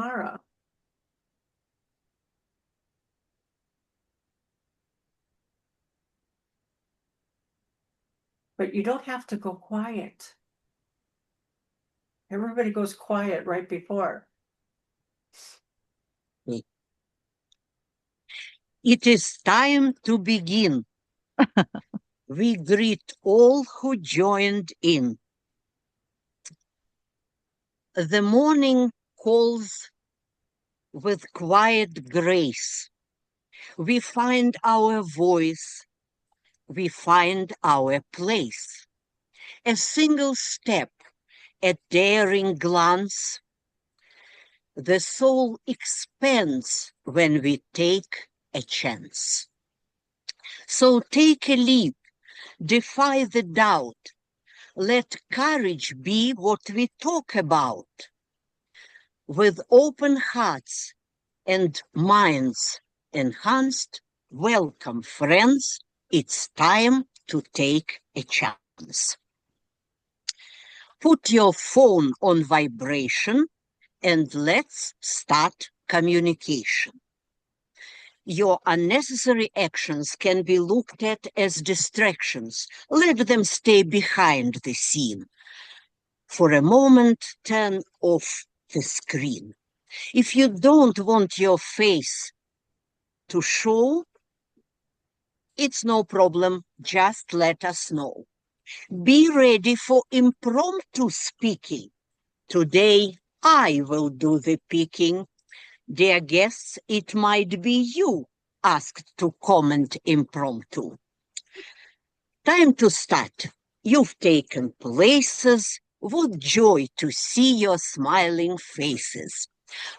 Tamara. But you don't have to go quiet. Everybody goes quiet right before. It is time to begin. We greet all who joined in. The morning calls with quiet grace. We find our voice. We find our place. A single step, a daring glance. The soul expands when we take a chance. So take a leap, defy the doubt. Let courage be what we talk about. With open hearts and minds enhanced, welcome friends, it's time to take a chance. Put your phone on vibration and let's start communication. Your unnecessary actions can be looked at as distractions. Let them stay behind the scene. For a moment, turn off the screen. If you don't want your face to show, it's no problem. Just let us know. Be ready for impromptu speaking. Today, I will do the picking. Dear guests, it might be you asked to comment impromptu. Time to start. You've taken places. What joy to see your smiling faces.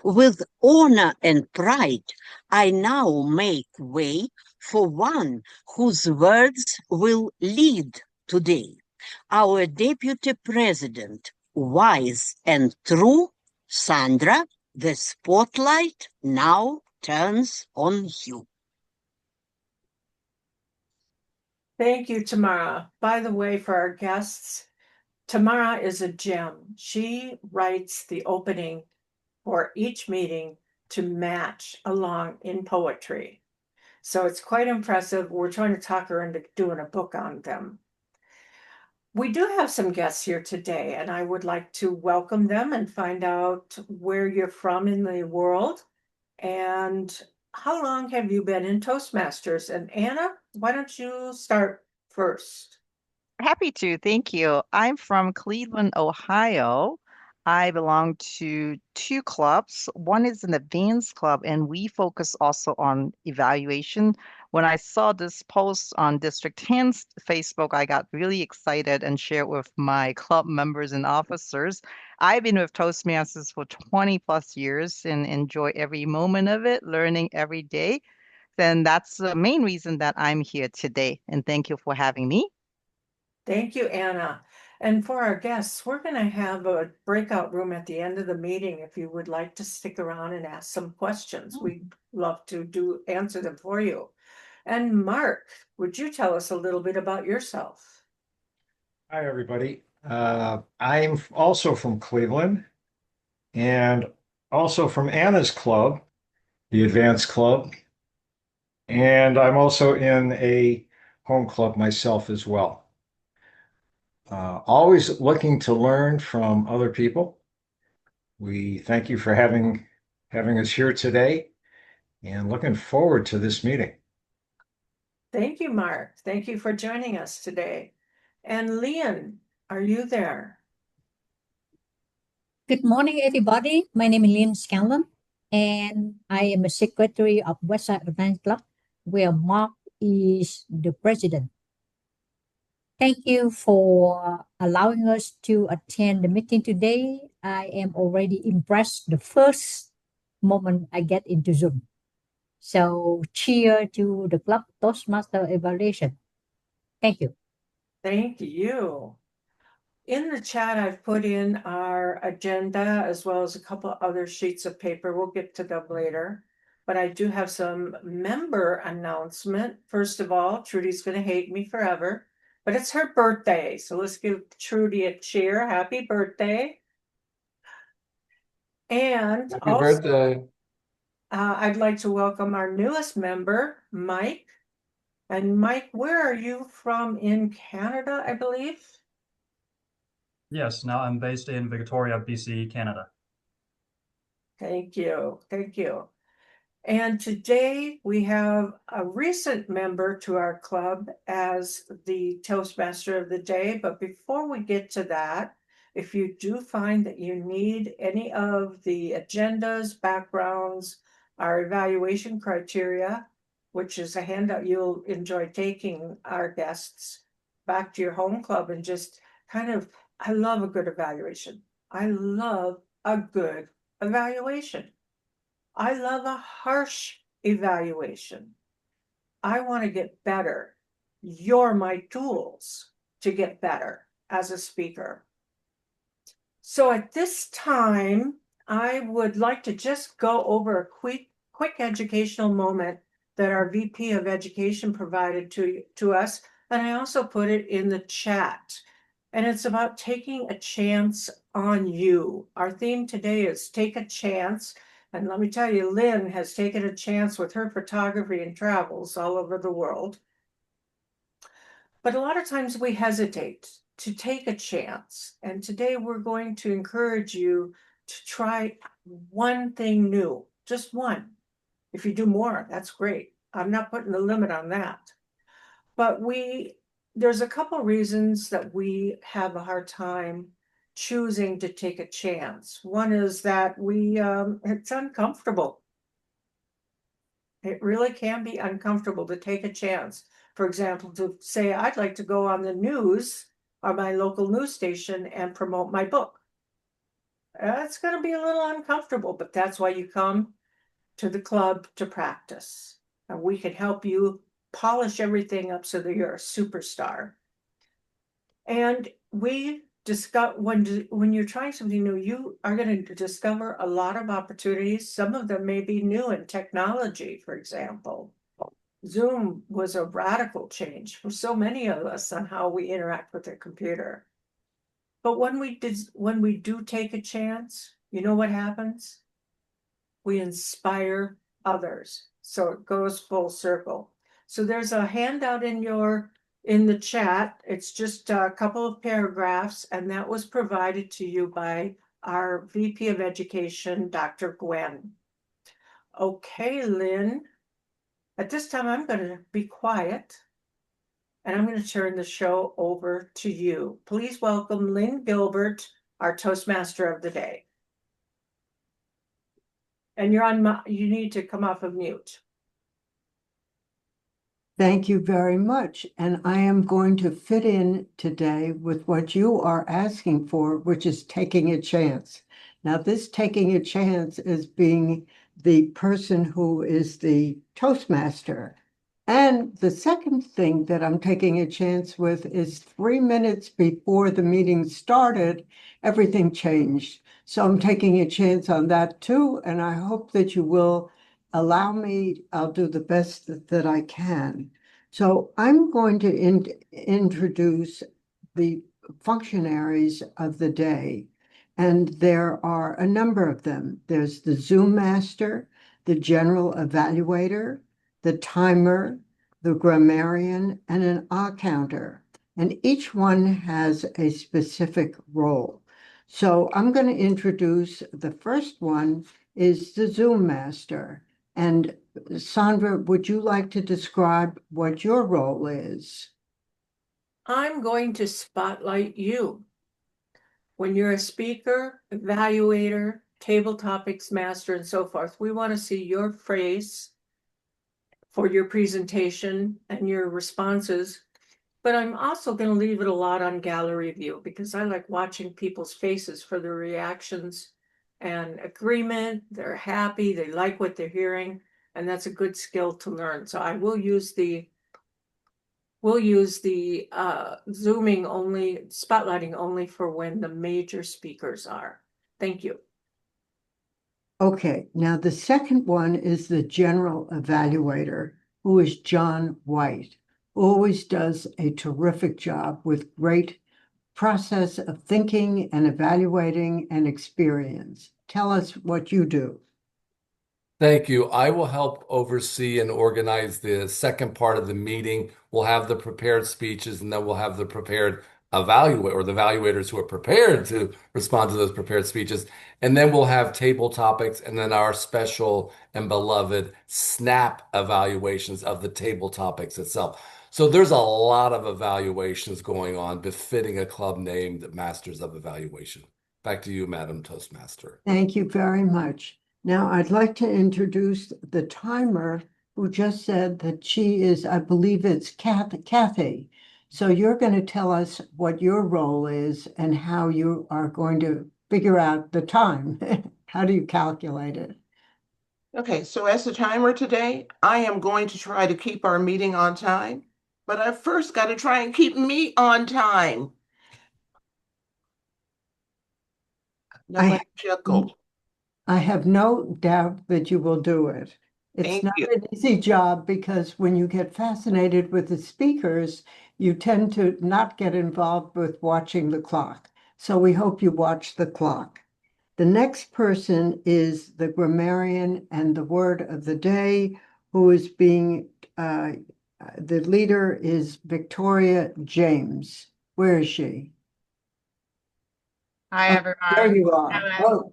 With honor and pride, I now make way for one whose words will lead today. Our Deputy President, wise and true, Sandra, the spotlight now turns on you. Thank you, Tamara. By the way, for our guests, Tamara is a gem. She writes the opening for each meeting to match along in poetry. So it's quite impressive. We're trying to talk her into doing a book on them. We do have some guests here today, and I would like to welcome them and find out where you're from in the world and how long have you been in Toastmasters? And Anna, why don't you start first? Happy to. Thank you. I'm from Cleveland, Ohio. I belong to two clubs. One is an advanced club, and we focus also on evaluation. When I saw this post on District 10's Facebook, I got really excited and shared with my club members and officers. I've been with Toastmasters for 20 plus years and enjoy every moment of it, learning every day. Then that's the main reason that I'm here today. And thank you for having me. Thank you, Anna. And for our guests, we're going to have a breakout room at the end of the meeting if you would like to stick around and ask some questions. We'd love to answer them for you. And Mark, would you tell us a little bit about yourself? Hi, everybody. I'm also from Cleveland and also from Anna's club, the Advanced Club. And I'm also in a home club myself as well. Always looking to learn from other people. We thank you for having us here today and looking forward to this meeting. Thank you, Mark. Thank you for joining us today. And Lynn, are you there? Good morning, everybody. My name is Lynn Scanlon, and I am a secretary of Westside Advance Club, where Mark is the president. Thank you for allowing us to attend the meeting today. I am already impressed the first moment I get into Zoom. So cheer to the club Toastmaster evaluation. Thank you. Thank you. In the chat, I've put in our agenda as well as a couple other sheets of paper. We'll get to them later. But I do have some member announcement. First of all, Trudy's going to hate me forever, but it's her birthday. So let's give Trudy a cheer. Happy birthday. And Happy also, birthday. I'd like to welcome our newest member, Mike. And Mike, where are you from in Canada, I believe? Yes, now I'm based in Victoria, BC, Canada. Thank you. Thank you. And today we have a recent member to our club as the Toastmaster of the day. But before we get to that, if you do find that you need any of the agendas, backgrounds, our evaluation criteria, which is a handout you'll enjoy taking our guests back to your home club and just kind of, I love a good evaluation. I love a good evaluation. I love a harsh evaluation. I want to get better. You're my tools to get better as a speaker. So at this time, I would like to just go over a quick educational moment that our VP of Education provided to us, and I also put it in the chat. And it's about taking a chance on you. Our theme today is take a chance. And let me tell you, Lynn has taken a chance with her photography and travels all over the world. But a lot of times we hesitate to take a chance. And today we're going to encourage you to try one thing new, just one. If you do more, that's great. I'm not putting a limit on that. But there's a couple reasons that we have a hard time choosing to take a chance. One is that it's uncomfortable. It really can be uncomfortable to take a chance. For example, to say, I'd like to go on the news or my local news station and promote my book. It's going to be a little uncomfortable, but that's why you come to the club to practice. And we can help you polish everything up so that you're a superstar. And we discover when you're trying something new, you are going to discover a lot of opportunities. Some of them may be new in technology, for example. Zoom was a radical change for so many of us on how we interact with the computer. But when we do take a chance, you know what happens? We inspire others. So it goes full circle. So there's a handout in the chat. It's just a couple of paragraphs, and that was provided to you by our VP of Education, Dr. Gwen. Okay, Lynn. At this time, I'm going to be quiet, and I'm going to turn the show over to you. Please welcome Lynn Gilbert, our Toastmaster of the day. And you need to come off of mute. Thank you very much. And I am going to fit in today with what you are asking for, which is taking a chance. Now, this taking a chance is being the person who is the Toastmaster. And the second thing that I'm taking a chance with is 3 minutes before the meeting started, everything changed. So I'm taking a chance on that too. And I hope that you will allow me. I'll do the best that I can. So I'm going to introduce the functionaries of the day. And there are a number of them. There's the Zoom Master, the General Evaluator, the Timer, the Grammarian, and an counter. And each one has a specific role. So I'm going to introduce the first one is the Zoom Master. And Sandra, would you like to describe what your role is? I'm going to spotlight you. When you're a speaker, evaluator, table topics master, and so forth, we want to see your face for your presentation and your responses. But I'm also going to leave it a lot on gallery view because I like watching people's faces for their reactions and agreement. They're happy, they like what they're hearing, and that's a good skill to learn. So I will use the zooming only, spotlighting only for when the major speakers are. Thank you. Okay, now the second one is the General Evaluator, who is John White. Always does a terrific job with great process of thinking and evaluating and experience. tell us what you do. Thank you. I will help oversee and organize the second part of the meeting. We'll have the prepared speeches, and then we'll have the prepared evaluate or the evaluators who are prepared to respond to those prepared speeches. And then we'll have table topics and then our special and beloved snap evaluations of the table topics itself. So there's a lot of evaluations going on befitting a club named Masters of Evaluation. Back to you, Madam Toastmaster. Thank you very much. Now I'd like to introduce the timer who just said that she is, I believe it's Kathy. So you're going to tell us what your role is and how you are going to figure out the time. How do you calculate it? Okay, so as the timer today, I am going to try to keep our meeting on time, but I first got to try and keep me on time. Now let me chuckle. I have no doubt that you will do it. It's Thank not you. an easy job because when you get fascinated with the speakers, you tend to not get involved with watching the clock. So we hope you watch the clock. The next person is the grammarian and the word of the day, who is being, the leader is Victoria James. Where is she? Hi, Oh, everyone. there you are. Hello.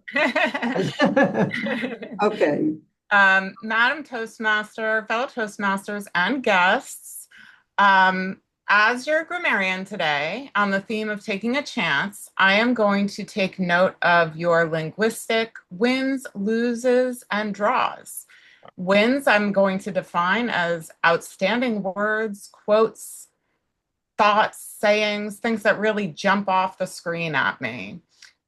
Okay. Madam Toastmaster, fellow Toastmasters, and guests, as your grammarian today, on the theme of taking a chance, I am going to take note of your linguistic wins, loses, and draws. Wins, I'm going to define as outstanding words, quotes, thoughts, sayings, things that really jump off the screen at me.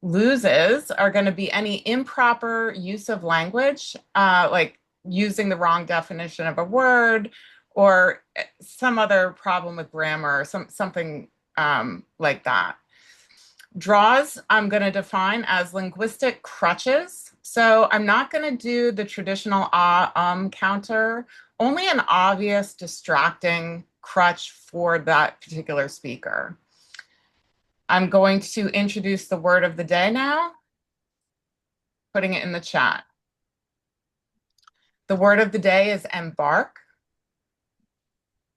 Loses are going to be any improper use of language, like using the wrong definition of a word or some other problem with grammar or something like that. Draws, I'm going to define as linguistic crutches. So I'm not going to do the traditional counter, only an obvious distracting crutch for that particular speaker. I'm going to introduce the word of the day now, putting it in the chat. The word of the day is embark.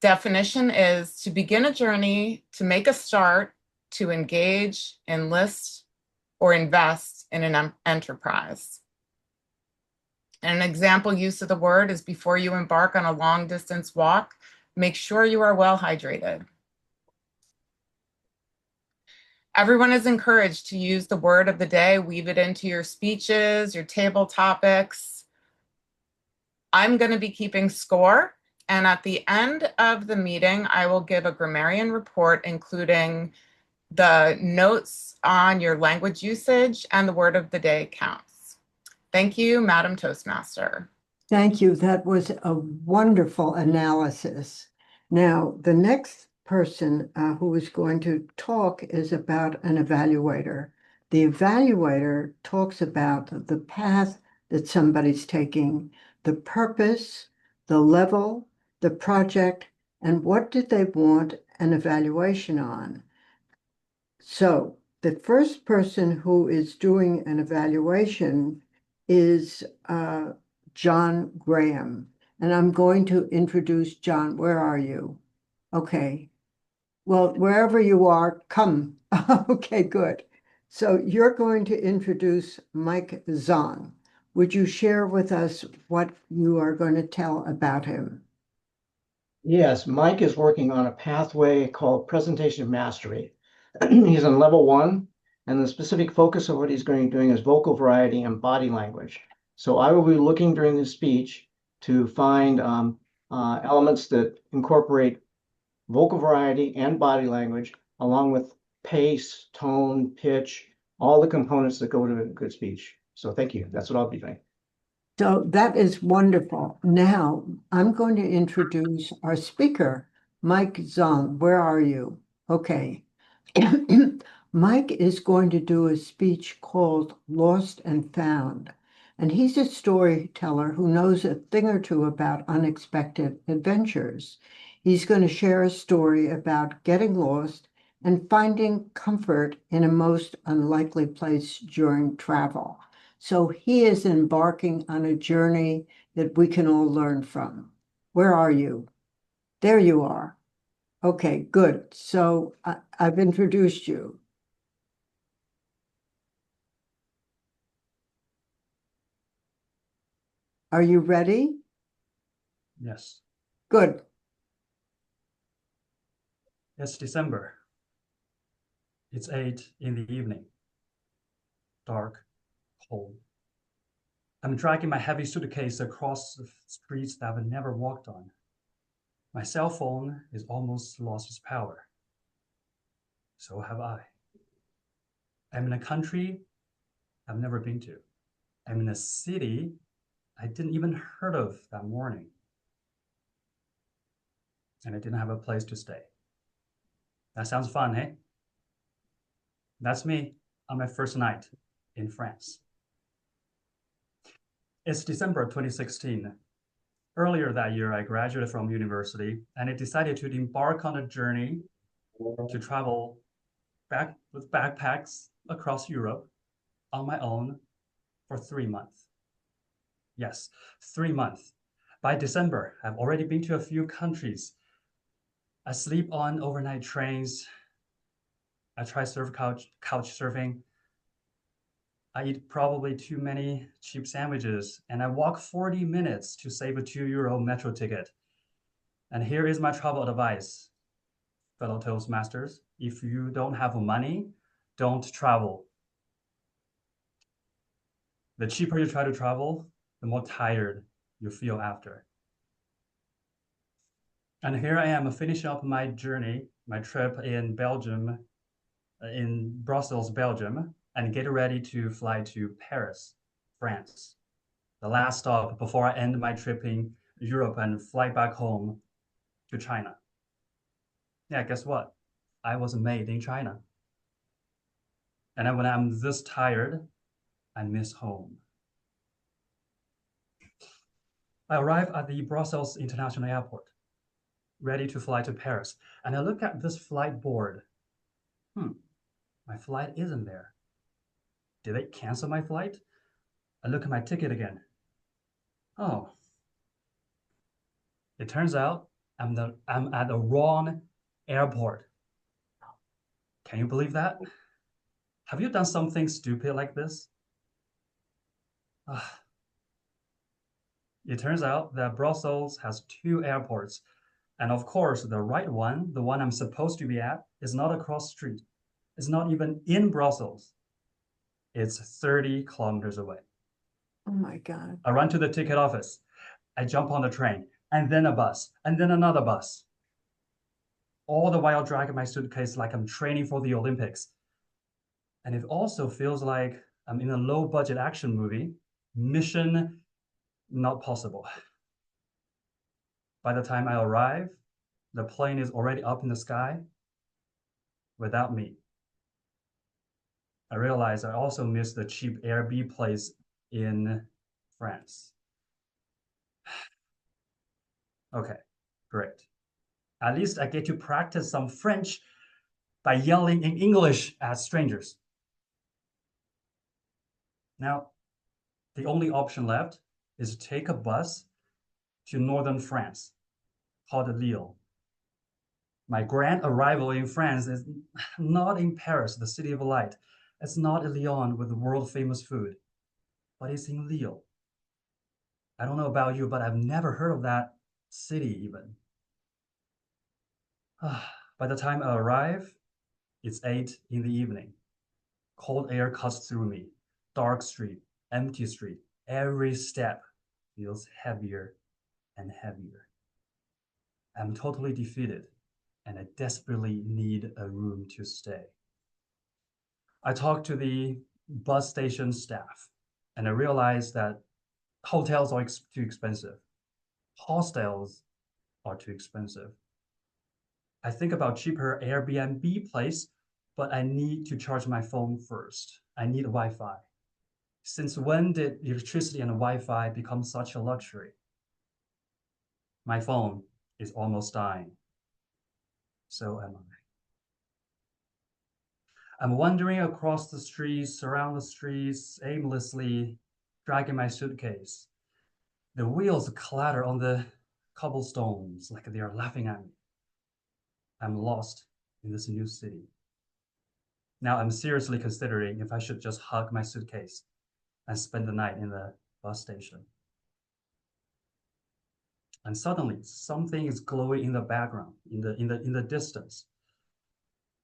Definition is to begin a journey, to make a start, to engage, enlist, or invest in an enterprise. And an example use of the word is before you embark on a long distance walk, make sure you are well hydrated. Everyone is encouraged to use the word of the day, weave it into your speeches, your table topics. I'm going to be keeping score, and at the end of the meeting, I will give a grammarian report, including the notes on your language usage and the word of the day counts. Thank you, Madam Toastmaster. Thank you. That was a wonderful analysis. Now, the next person who is going to talk is about an evaluator. The evaluator talks about the path that somebody's taking, the purpose, the level, the project, and what did they want an evaluation on. So the first person who is doing an evaluation is John Graham. And I'm going to introduce John. Where are you? Okay. Well, wherever you are, come. Okay, good. So you're going to introduce Mike Zong. Would you share with us what you are going to tell about him? Yes, Mike is working on a pathway called Presentation Mastery. He's on level 1, and the specific focus of what he's going to be doing is vocal variety and body language. So I will be looking during the speech to find elements that incorporate vocal variety and body language, along with pace, tone, pitch, all the components that go to a good speech. So thank you. That's what I'll be doing. So that is wonderful. Now I'm going to introduce our speaker, Mike Zong. Where are you? Okay. Mike is going to do a speech called Lost and Found. And he's a storyteller who knows a thing or two about unexpected adventures. He's going to share a story about getting lost and finding comfort in a most unlikely place during travel. So he is embarking on a journey that we can all learn from. Where are you? There you are. Okay, good. So I've introduced you. Are you ready? Yes. Good. It's December. It's 8 in the evening. Dark, cold. I'm dragging my heavy suitcase across the streets that I've never walked on. My cell phone is almost lost its power. So have I. I'm in a country I've never been to. I'm in a city I didn't even heard of that morning. And I didn't have a place to stay. That sounds fun, eh? That's me on my first night in France. It's December 2016. Earlier that year, I graduated from university and I decided to embark on a journey to travel back with backpacks across Europe on my own for 3 months. Yes, 3 months. By December, I've already been to a few countries. I sleep on overnight trains. I try couch surfing. I eat probably too many cheap sandwiches, and I walk 40 minutes to save a €2 metro ticket. And here is my travel advice, fellow Toastmasters. If you don't have money, don't travel. The cheaper you try to travel, the more tired you feel after. And here I am finishing up my journey, my trip in Belgium, in Brussels, Belgium, and get ready to fly to Paris, France. The last stop before I end my trip in Europe and fly back home to China. Yeah, guess what? I was made in China. And then when I'm this tired, I miss home. I arrive at the Brussels International Airport, ready to fly to Paris. And I look at this flight board. My flight isn't there. Did they cancel my flight? I look at my ticket again. Oh, it turns out I'm at the wrong airport. Can you believe that? Have you done something stupid like this? It turns out that Brussels has 2 airports. And of course, the right one, the one I'm supposed to be at, is not across the street. It's not even in Brussels. It's 30 kilometers away. Oh my God. I run to the ticket office. I jump on the train, and then a bus, and then another bus. All the while dragging my suitcase like I'm training for the Olympics. And it also feels like I'm in a low-budget action movie. Mission not possible. By the time I arrive, the plane is already up in the sky without me. I realize I also missed the cheap Airbnb place in France. Okay, great. At least I get to practice some French by yelling in English at strangers. Now, the only option left is to take a bus to northern France, called Lille. My grand arrival in France is not in Paris, the city of light. It's not in Lyon with the world famous food, but it's in Lille. I don't know about you, but I've never heard of that city even. By the time I arrive, it's 8 in the evening. Cold air cuts through me. Dark street, empty street. Every step feels heavier and heavier. I'm totally defeated, and I desperately need a room to stay. I talked to the bus station staff, and I realized that hotels are too expensive. Hostels are too expensive. I think about cheaper Airbnb place, but I need to charge my phone first. I need Wi-Fi. Since when did electricity and Wi-Fi become such a luxury? My phone is almost dying. So am I'm wandering across the streets, around the streets, aimlessly, dragging my suitcase. The wheels clatter on the cobblestones like they are laughing at me. I'm lost in this new city. Now I'm seriously considering if I should just hug my suitcase and spend the night in the bus station. And suddenly something is glowing in the background, in the distance.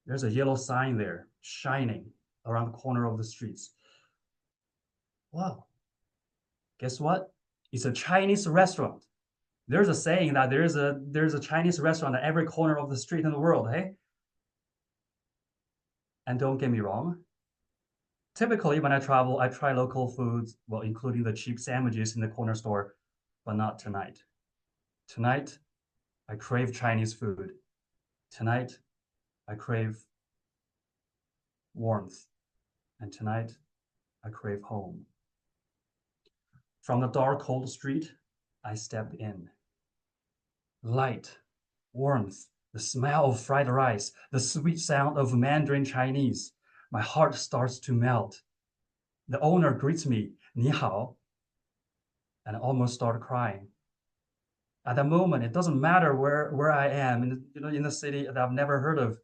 There's a yellow sign there, shining around the corner of the streets. Wow. Guess what? It's a Chinese restaurant. There's a saying that there's a Chinese restaurant at every corner of the street in the world, hey? And don't get me wrong. Typically, when I travel, I try local foods, well, including the cheap sandwiches in the corner store, but not tonight. Tonight, I crave Chinese food. Tonight, I crave warmth. And tonight, I crave home. From the dark, cold street, I stepped in. Light, warmth, the smell of fried rice, the sweet sound of Mandarin Chinese. My heart starts to melt. The owner greets me, 你好, and I almost start crying. At that moment, it doesn't matter where I am in the city that I've never heard of,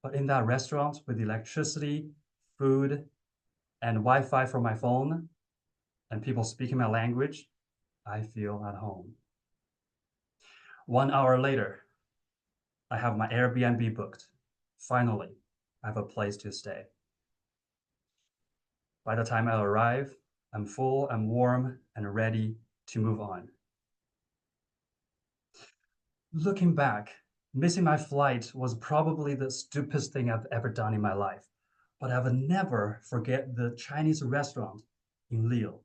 but in that restaurant with electricity, food, and Wi-Fi from my phone, and people speaking my language, I feel at home. 1 hour later, I have my Airbnb booked. Finally, I have a place to stay. By the time I arrive, I'm full, I'm warm, and ready to move on. Looking back, missing my flight was probably the stupidest thing I've ever done in my life, but I will never forget the Chinese restaurant in Lille.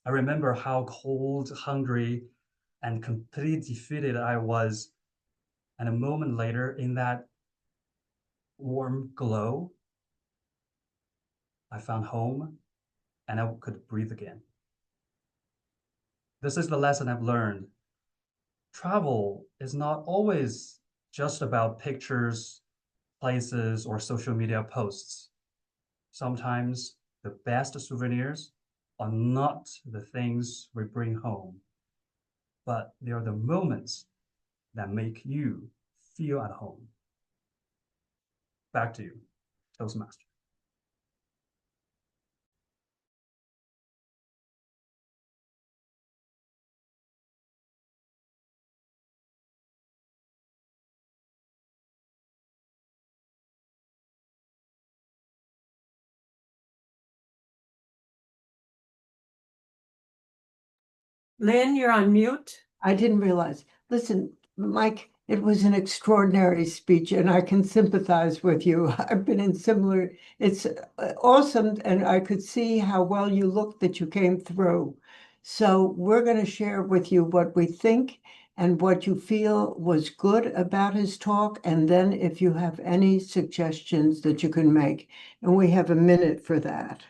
I remember how cold, hungry, and completely defeated I was. And a moment later, in that warm glow, I found home and I could breathe again. This is the lesson I've learned. Travel is not always just about pictures, places, or social media posts. Sometimes the best souvenirs are not the things we bring home, but they are the moments that make you feel at home. Back to you, Toastmaster. Lynn, you're on mute. I didn't realize. Listen, Mike, it was an extraordinary speech, and I can sympathize with you. I've been in similar, it's awesome, and I could see how well you looked that you came through. So we're going to share with you what we think and what you feel was good about his talk, and then if you have any suggestions that you can make. And we have a minute for that.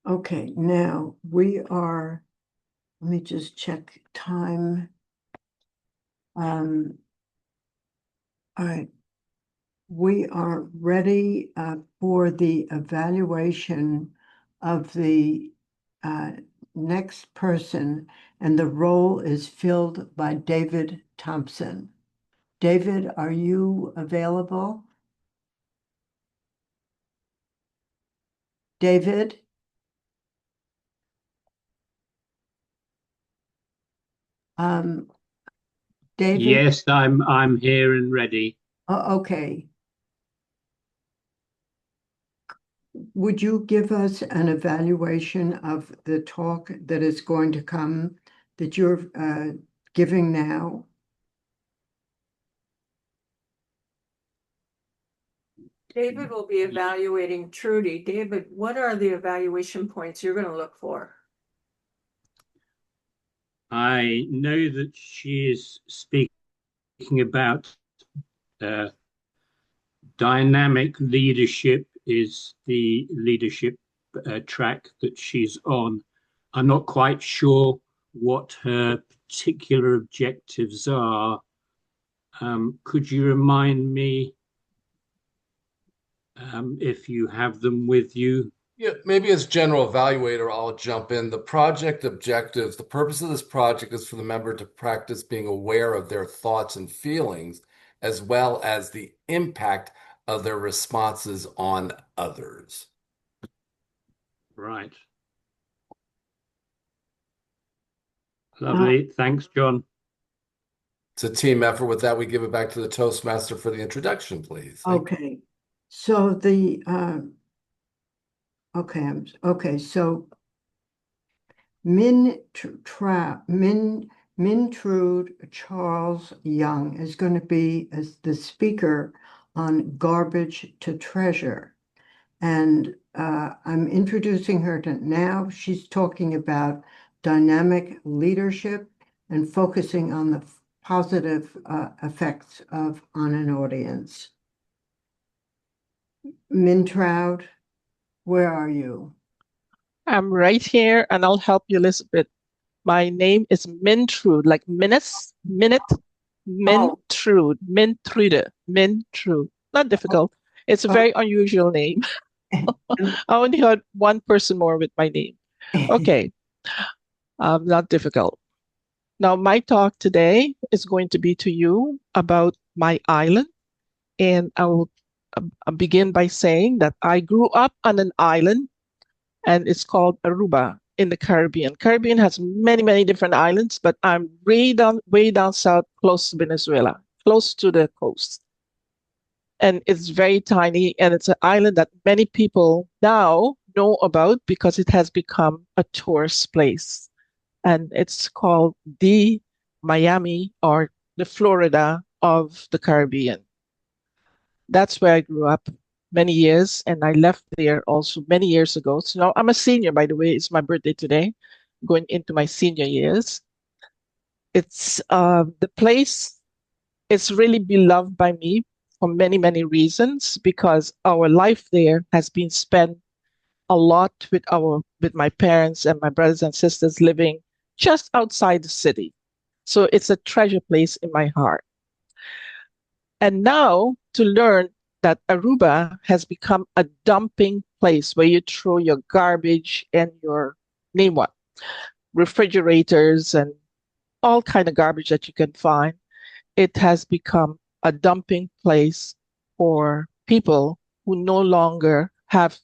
Okay, now we are, let me just check time. All right. We are ready for the evaluation of the next person, and the role is filled by David Thompson. David, are you available? David? David? Yes, I'm here and ready. Okay. Would you give us an evaluation of the talk that is going to come, that you're giving now? David will be evaluating Trudy. David, what are the evaluation points you're going to look for? I know that she is speaking about dynamic leadership is the leadership track that she's on. I'm not quite sure what her particular objectives are. Could you remind me if you have them with you? Yeah, maybe as general evaluator, I'll jump in. The project objectives, the purpose of this project is for the member to practice being aware of their thoughts and feelings, as well as the impact of their responses on others. Right. Lovely. Thanks, John. It's a team effort. With that, we give it back to the Toastmaster for the introduction, please. Okay. So the so Mintrude Charles Young is going to be as the speaker on garbage to treasure. And I'm introducing her to now. She's talking about dynamic leadership and focusing on the positive effects on an audience. Mintrude, where are you? I'm right here and I'll help you, Elizabeth. My name is Mintrude, like minute, Mintrude, Mintrude. Not difficult. It's a very unusual name. I only heard one person more with my name. Okay, not difficult. Now, my talk today is going to be to you about my island. And I will begin by saying that I grew up on an island and it's called Aruba in the Caribbean. Caribbean has many, many different islands, but I'm way down south, close to Venezuela, close to the coast. And it's very tiny, and it's an island that many people now know about because it has become a tourist place. And it's called the Miami or the Florida of the Caribbean. That's where I grew up many years, and I left there also many years ago. So now I'm a senior, by the way. It's my birthday today, going into my senior years. It's the place, it's really beloved by me for many, many reasons, because our life there has been spent a lot with my parents and my brothers and sisters living just outside the city. So it's a treasure place in my heart. And now to learn that Aruba has become a dumping place where you throw your garbage and your, name what, refrigerators and all kind of garbage that you can find. It has become a dumping place for people who no longer have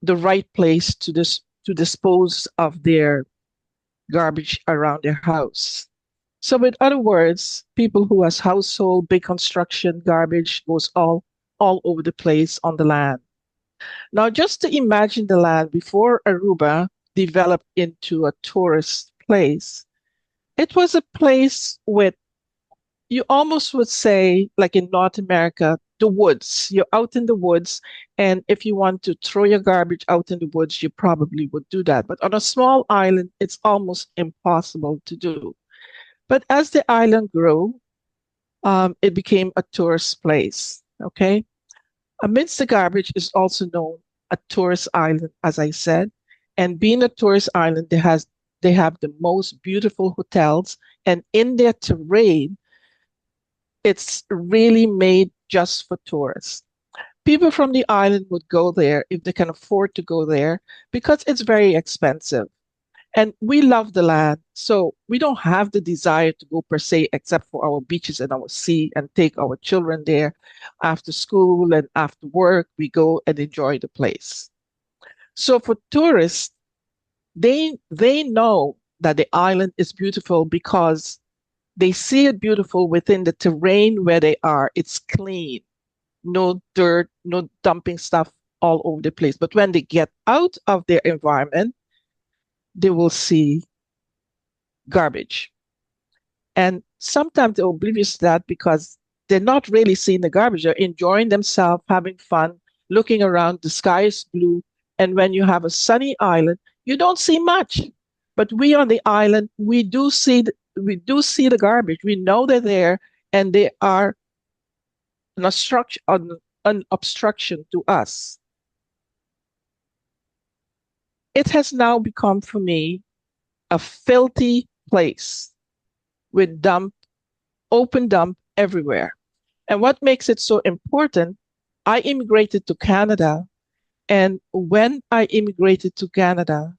the right place to dispose of their garbage around their house. So with other words, people who has household, big construction, garbage goes all over the place on the land. Now, just to imagine the land before Aruba developed into a tourist place, it was a place with, you almost would say, like in North America, the woods. You're out in the woods, and if you want to throw your garbage out in the woods, you probably would do that. But on a small island, it's almost impossible to do. But as the island grew, it became a tourist place, okay? Amidst the garbage is also known a tourist island, as I said. And being a tourist island, they have the most beautiful hotels. And in their terrain, it's really made just for tourists. People from the island would go there if they can afford to go there because it's very expensive. And we love the land, so we don't have the desire to go per se, except for our beaches and our sea, and take our children there after school and after work. We go and enjoy the place. So for tourists, they know that the island is beautiful because they see it beautiful within the terrain where they are. It's clean, no dirt, no dumping stuff all over the place. But when they get out of their environment, they will see garbage. And sometimes they're oblivious to that because they're not really seeing the garbage. They're enjoying themselves, having fun, looking around. The sky is blue. And when you have a sunny island, you don't see much. But we on the island, we do see the garbage. We know they're there, and they are an obstruction to us. It has now become for me a filthy place with open dump everywhere. And what makes it so important, I immigrated to Canada. And when I immigrated to Canada,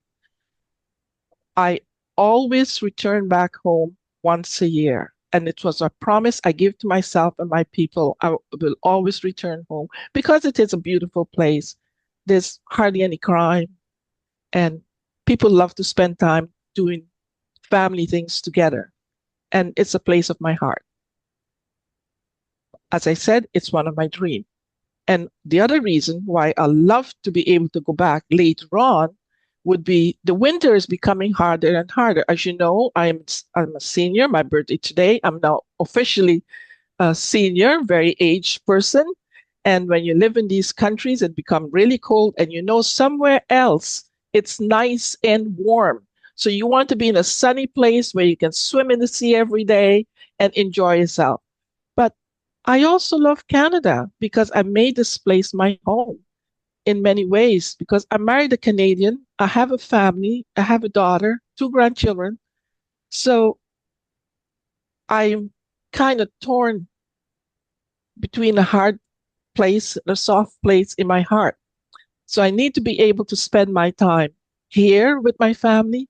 I always return back home once a year. And it was a promise I give to myself and my people. I will always return home because it is a beautiful place. There's hardly any crime, and people love to spend time doing family things together. And it's a place of my heart. As I said, it's one of my dreams. And the other reason why I love to be able to go back later on would be the winter is becoming harder and harder. As you know, I'm a senior. My birthday today. I'm now officially a senior, very aged person. And when you live in these countries, it becomes really cold. And you know, somewhere else, it's nice and warm. So you want to be in a sunny place where you can swim in the sea every day and enjoy yourself. But I also love Canada because I made this place my home in many ways because I married a Canadian. I have a family. I have a daughter, 2 grandchildren. So I'm kind of torn between a hard place and a soft place in my heart. So I need to be able to spend my time here with my family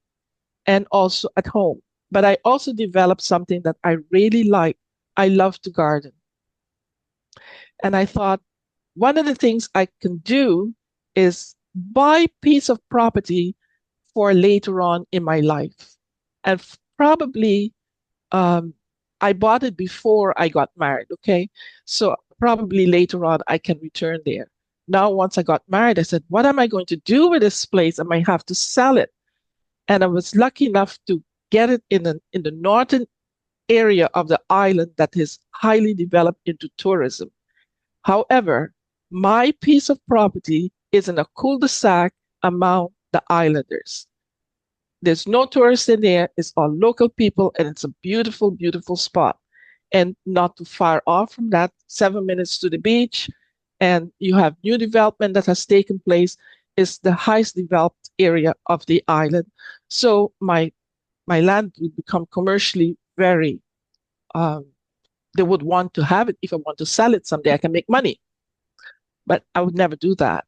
and also at home. But I also developed something that I really like. I love to garden. And I thought one of the things I can do is buy a piece of property for later on in my life. And probably I bought it before I got married, okay? So probably later on I can return there. Now, once I got married, I said, what am I going to do with this place? I might have to sell it. And I was lucky enough to get it in the northern area of the island that is highly developed into tourism. However, my piece of property is in a cul-de-sac among the islanders. There's no tourists in there. It's all local people, and it's a beautiful, beautiful spot. And not too far off from that, 7 minutes to the beach, and you have new development that has taken place. It's the highest developed area of the island. So my land will become commercially very, they would want to have it. If I want to sell it someday, I can make money. But I would never do that.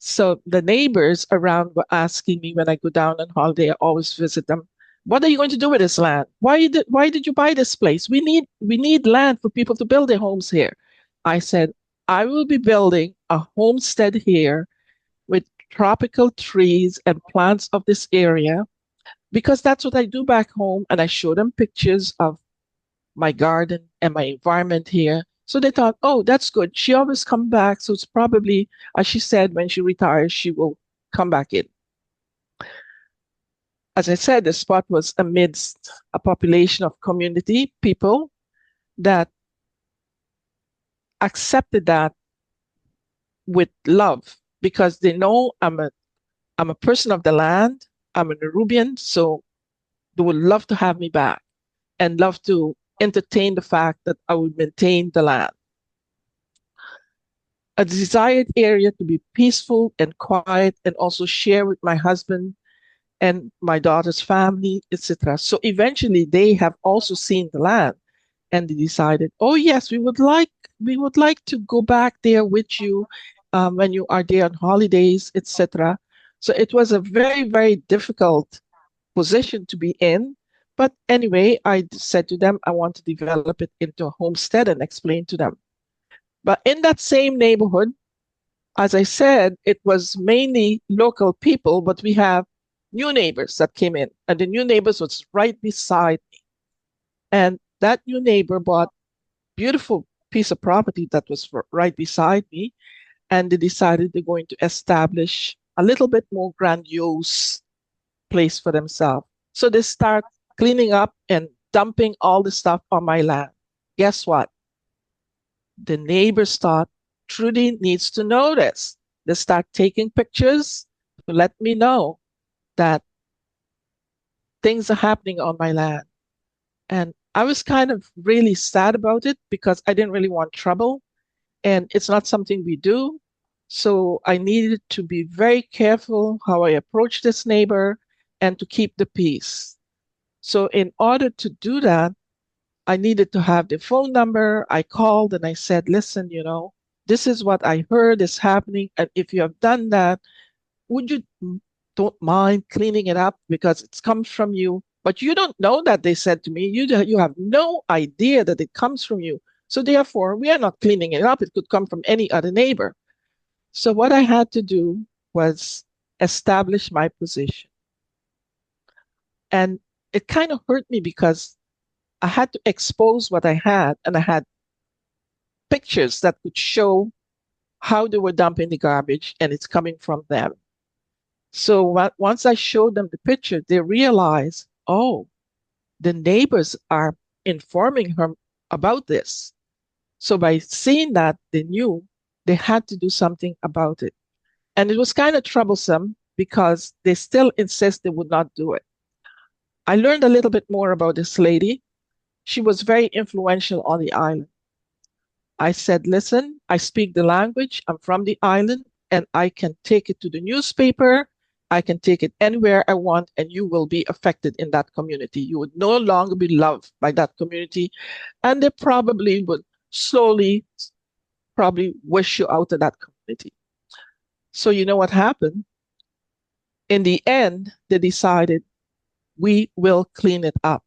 So the neighbors around were asking me when I go down on holiday, I always visit them. What are you going to do with this land? Why did you buy this place? We need land for people to build their homes here. I said, I will be building a homestead here with tropical trees and plants of this area because that's what I do back home. And I show them pictures of my garden and my environment here. So they thought, oh, that's good. She always come back. So it's probably, as she said, when she retires, she will come back in. As I said, the spot was amidst a population of community people that accepted that with love because they know I'm a person of the land. I'm a Nerubian, so they would love to have me back and love to entertain the fact that I would maintain the land. A desired area to be peaceful and quiet and also share with my husband and my daughter's family, etc. So eventually they have also seen the land and they decided, oh yes, we would like to go back there with you when you are there on holidays, etc. So it was a very, very difficult position to be in. But anyway, I said to them, I want to develop it into a homestead and explain to them. But in that same neighborhood, as I said, it was mainly local people, but we have new neighbors that came in, and the new neighbors was right beside me. And that new neighbor bought beautiful piece of property that was right beside me, and they decided they're going to establish a little bit more grandiose place for themselves. So they start cleaning up and dumping all the stuff on my land. Guess what? The neighbors thought Trudy needs to know this. They start taking pictures to let me know that things are happening on my land. And I was kind of really sad about it because I didn't really want trouble, and it's not something we do. So I needed to be very careful how I approach this neighbor and to keep the peace. So in order to do that, I needed to have the phone number. I called and I said, listen, this is what I heard is happening. And if you have done that, would you don't mind cleaning it up because it's comes from you? But you don't know that, they said to me. You have no idea that it comes from you. So therefore, we are not cleaning it up. It could come from any other neighbor. So what I had to do was establish my position. And it kind of hurt me because I had to expose what I had, and I had pictures that could show how they were dumping the garbage, and it's coming from them. So once I showed them the picture, they realized, oh, the neighbors are informing her about this. So by seeing that, they knew they had to do something about it. And it was kind of troublesome because they still insist they would not do it. I learned a little bit more about this lady. She was very influential on the island. I said, listen, I speak the language, I'm from the island, and I can take it to the newspaper. I can take it anywhere I want, and you will be affected in that community. You would no longer be loved by that community, and they probably would slowly, probably wish you out of that community. So you know what happened? In the end, they decided we will clean it up.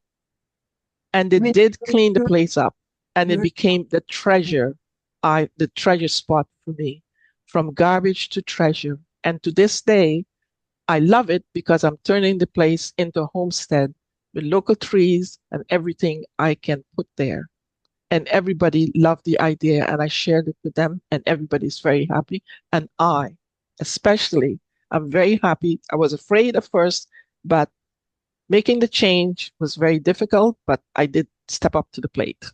And they did clean the place up, and it became the treasure spot for me, from garbage to treasure. And to this day, I love it because I'm turning the place into a homestead with local trees and everything I can put there. And everybody loved the idea, and I shared it with them, and everybody's very happy. And I, especially, I'm very happy. I was afraid at first, but making the change was very difficult, but I did step up to the plate.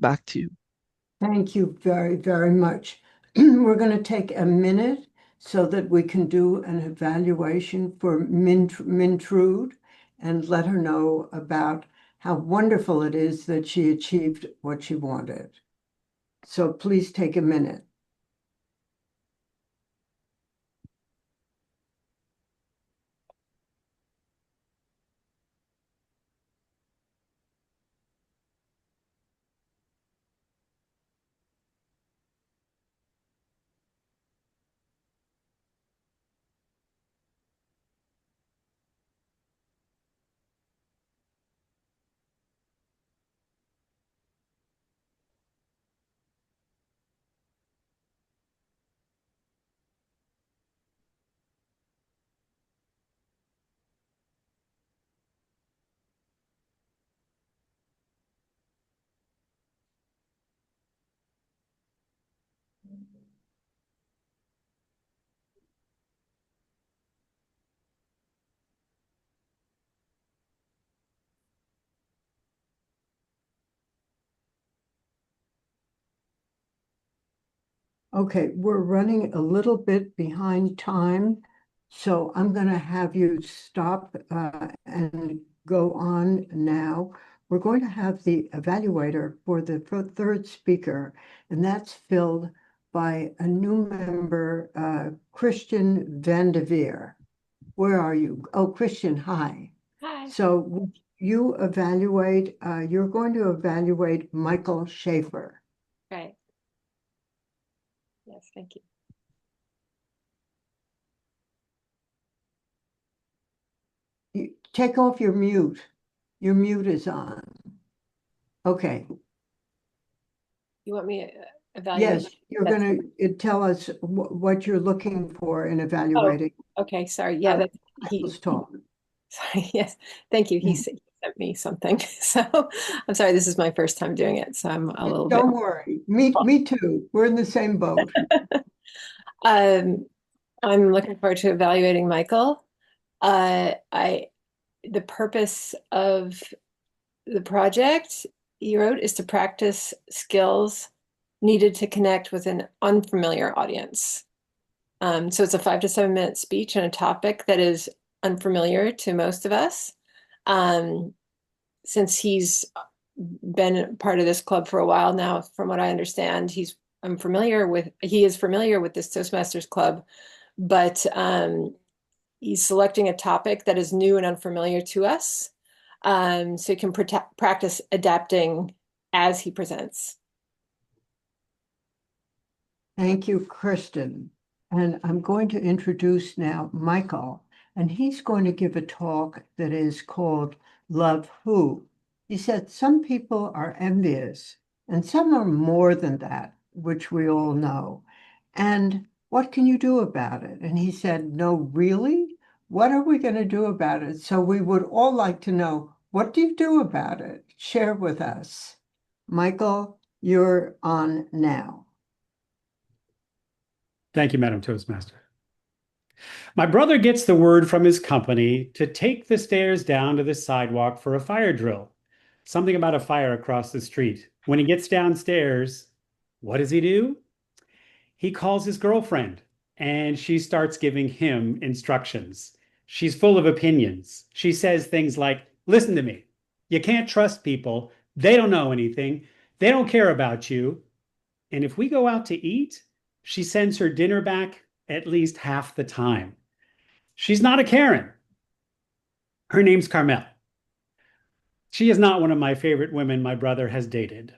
Back to you. Thank you very, very much. We're going to take a minute so that we can do an evaluation for Mintrude and let her know about how wonderful it is that she achieved what she wanted. So please take a minute. Okay, we're running a little bit behind time, so I'm going to have you stop and go on now. We're going to have the evaluator for the third speaker, and that's filled by a new member, Christian Vandeveer. Where are you? Oh, Christian, hi. Hi. So would you evaluate, you're going to evaluate Michael Schaefer. Right. Yes, thank you. Take off your mute. Your mute is on. Okay. You want me to evaluate? Yes, you're going to tell us what you're looking for in evaluating. Okay, sorry. Yeah, that Let's talk. Sorry, yes, thank you. He sent me something. So I'm sorry, this is my first time doing it, so I'm a little Don't bit. worry. Me too. We're in the same boat. I'm looking forward to evaluating Michael. The purpose of the project you wrote is to practice skills needed to connect with an unfamiliar audience. So it's a 5 to 7 minute speech on a topic that is unfamiliar to most of us. Since he's been part of this club for a while now, from what I understand, he is familiar with this Toastmasters club, but he's selecting a topic that is new and unfamiliar to us, so he can practice adapting as he presents. Thank you, Kristen. And I'm going to introduce now Michael, and he's going to give a talk that is called Love Who. He said some people are envious, and some are more than that, which we all know. And what can you do about it? And he said, no, really? What are we going to do about it? So we would all like to know, what do you do about it? Share with us. Michael, you're on now. Thank you, Madam Toastmaster. My brother gets the word from his company to take the stairs down to the sidewalk for a fire drill. Something about a fire across the street. When he gets downstairs, what does he do? He calls his girlfriend, and she starts giving him instructions. She's full of opinions. She says things like, listen to me. You can't trust people. They don't know anything. They don't care about you. And if we go out to eat, she sends her dinner back at least half the time. She's not a Karen. Her name's Carmel. She is not one of my favorite women my brother has dated.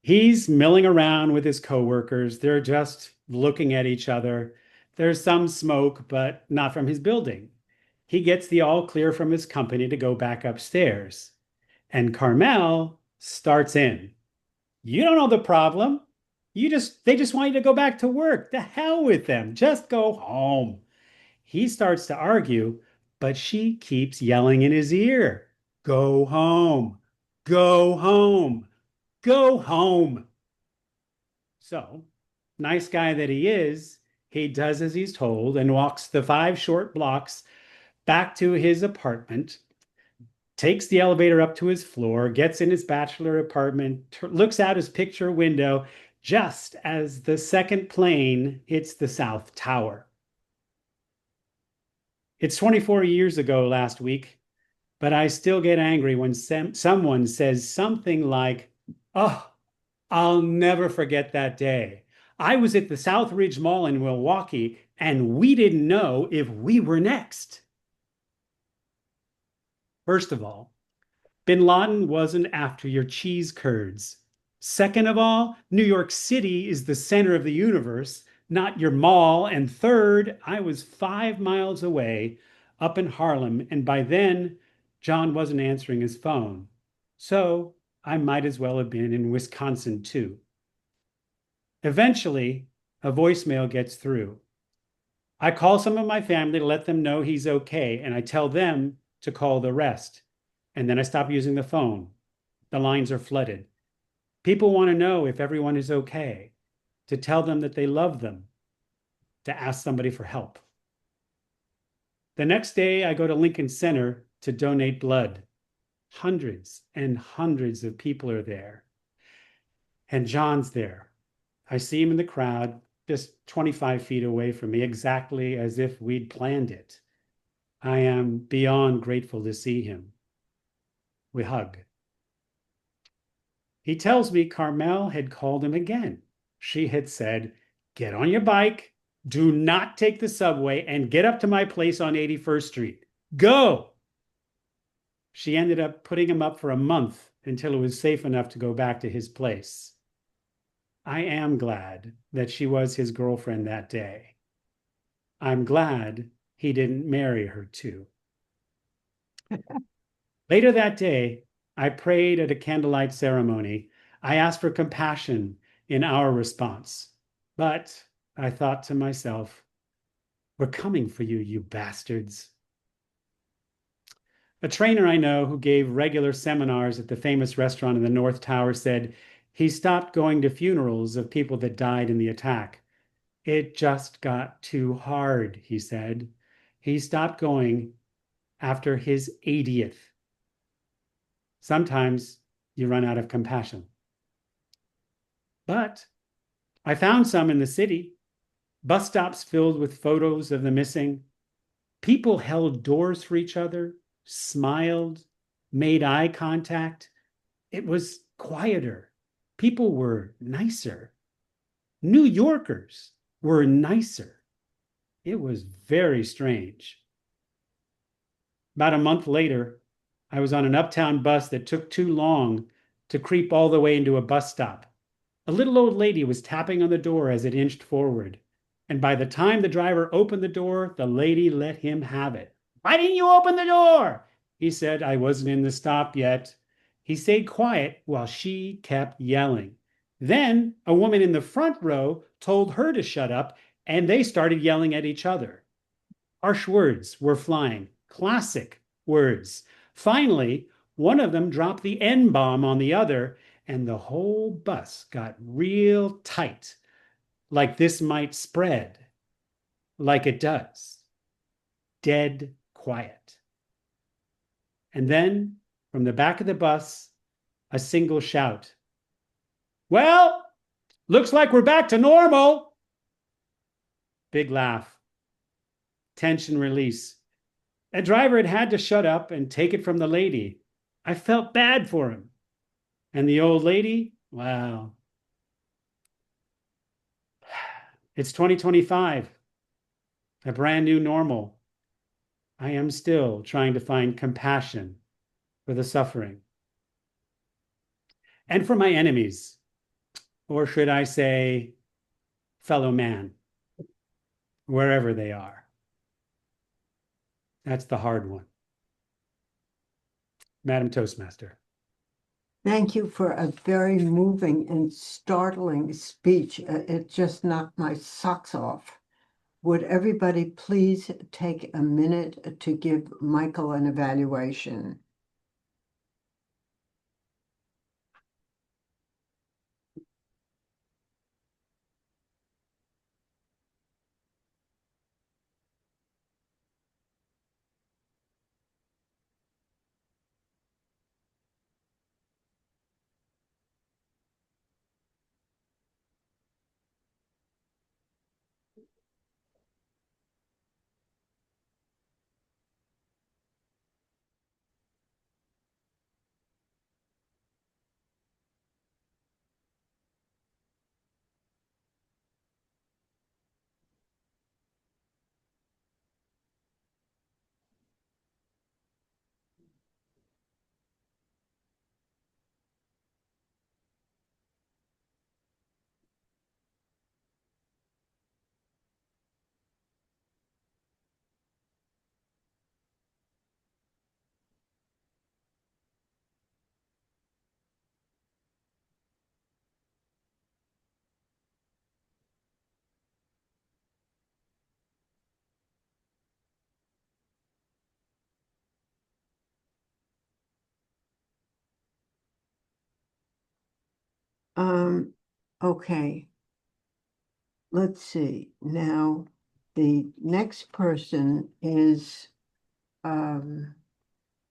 He's milling around with his coworkers. They're just looking at each other. There's some smoke, but not from his building. He gets the all clear from his company to go back upstairs. And Carmel starts in. You don't know the problem. They just want you to go back to work. The hell with them. Just go home. He starts to argue, but she keeps yelling in his ear. Go home. Go home. Go home. So, nice guy that he is, he does as he's told and walks the 5 short blocks back to his apartment, takes the elevator up to his floor, gets in his bachelor apartment, looks out his picture window just as the second plane hits the South Tower. It's 24 years ago last week, but I still get angry when someone says something like, oh, I'll never forget that day. I was at the Southridge Mall in Milwaukee, and we didn't know if we were next. First of all, bin Laden wasn't after your cheese curds. Second of all, New York City is the center of the universe, not your mall. And third, I was 5 miles away up in Harlem, and by then, John wasn't answering his phone. So I might as well have been in Wisconsin too. Eventually, a voicemail gets through. I call some of my family to let them know he's okay, and I tell them to call the rest. And then I stop using the phone. The lines are flooded. People want to know if everyone is okay, to tell them that they love them, to ask somebody for help. The next day, I go to Lincoln Center to donate blood. Hundreds and hundreds of people are there. And John's there. I see him in the crowd, just 25 feet away from me, exactly as if we'd planned it. I am beyond grateful to see him. We hug. He tells me Carmel had called him again. She had said, get on your bike, do not take the subway, and get up to my place on 81st Street. Go! She ended up putting him up for a month until it was safe enough to go back to his place. I am glad that she was his girlfriend that day. I'm glad he didn't marry her too. Later that day, I prayed at a candlelight ceremony. I asked for compassion in our response. But I thought to myself, we're coming for you, you bastards. A trainer I know who gave regular seminars at the famous restaurant in the North Tower said he stopped going to funerals of people that died in the attack. It just got too hard, he said. He stopped going after his 80th. Sometimes you run out of compassion. But I found some in the city. Bus stops filled with photos of the missing. People held doors for each other, smiled, made eye contact. It was quieter. People were nicer. New Yorkers were nicer. It was very strange. About a month later, I was on an uptown bus that took too long to creep all the way into a bus stop. A little old lady was tapping on the door as it inched forward. And by the time the driver opened the door, the lady let him have it. "Why didn't you open the door?" He said. I wasn't in the stop yet. He stayed quiet while she kept yelling. Then a woman in the front row told her to shut up, and they started yelling at each other. Harsh words were flying, classic words. Finally, one of them dropped the N-bomb on the other, and the whole bus got real tight, like this might spread, like it does. Dead quiet. And then, from the back of the bus, a single shout. "Well, looks like we're back to normal." Big laugh. Tension release. A driver had to shut up and take it from the lady. I felt bad for him. And the old lady, wow. It's 2025, a brand new normal. I am still trying to find compassion for the suffering. And for my enemies, or should I say, fellow man, wherever they are. That's the hard one. Madam Toastmaster. Thank you for a very moving and startling speech. It just knocked my socks off. Would everybody please take a minute to give Michael an evaluation? Okay. Let's see. Now, the next person is, I'm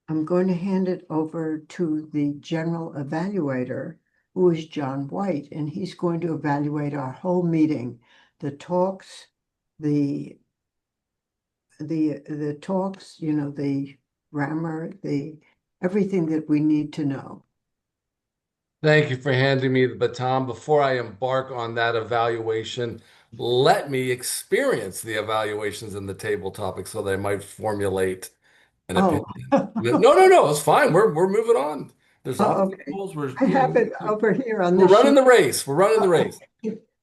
going to hand it over to the general evaluator, who is John White, and he's going to evaluate our whole meeting, the talks, the talks, the grammar, everything that we need to know. Thank you for handing me the baton. Before I embark on that evaluation, let me experience the evaluations in the table topic so that I might formulate an Oh, opinion. No, it's fine. We're moving on. There's okay. obstacles. I have it over here on We're the running sheet. the race. We're running the race.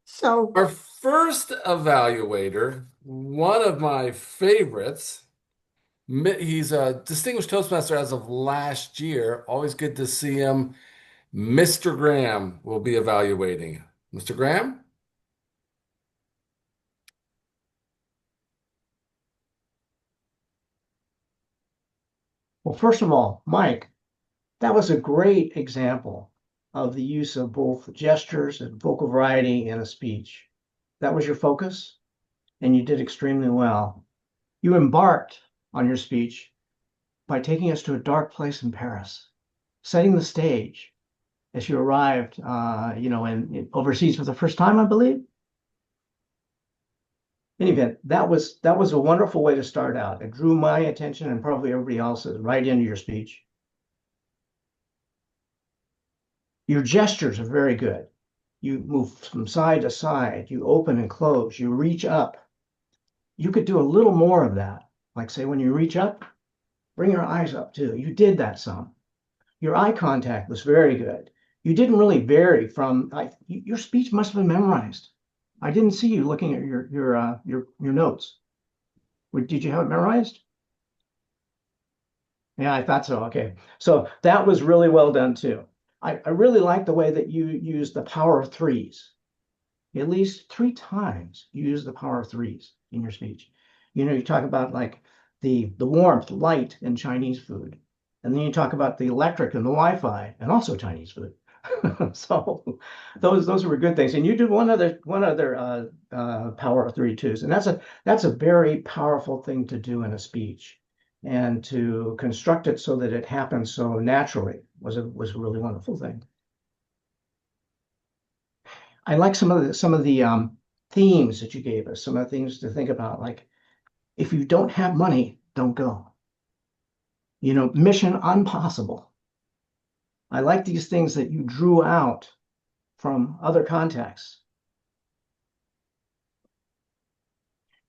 So Our first evaluator, one of my favorites, He's a distinguished Toastmaster as of last year. Always good to see him. Mr. Graham will be evaluating. Mr. Graham? Well, first of all, Mike, that was a great example of the use of both gestures and vocal variety in a speech. That was your focus, and you did extremely well. You embarked on your speech by taking us to a dark place in Paris, setting the stage as you arrived, in overseas for the first time, I believe. In any event, that was a wonderful way to start out. It drew my attention and probably everybody else's right into your speech. Your gestures are very good. You move from side to side, you open and close, you reach up. You could do a little more of that. Like say when you reach up, bring your eyes up too. You did that some. Your eye contact was very good. You didn't really vary from your speech must have been memorized. I didn't see you looking at your notes. Did you have it memorized? Yeah, I thought so. Okay. So that was really well done too. I really like the way that you use the power of threes. At least 3 times you use the power of threes in your speech. You talk about like the warmth, light, and Chinese food. And then you talk about the electric and the Wi-Fi and also Chinese food. So those were good things. And you did one other power of 3 twos. And that's a very powerful thing to do in a speech. And to construct it so that it happens so naturally was a really wonderful thing. I like some of the themes that you gave us, some of the things to think about, like if you don't have money, don't go. Mission impossible. I like these things that you drew out from other contexts.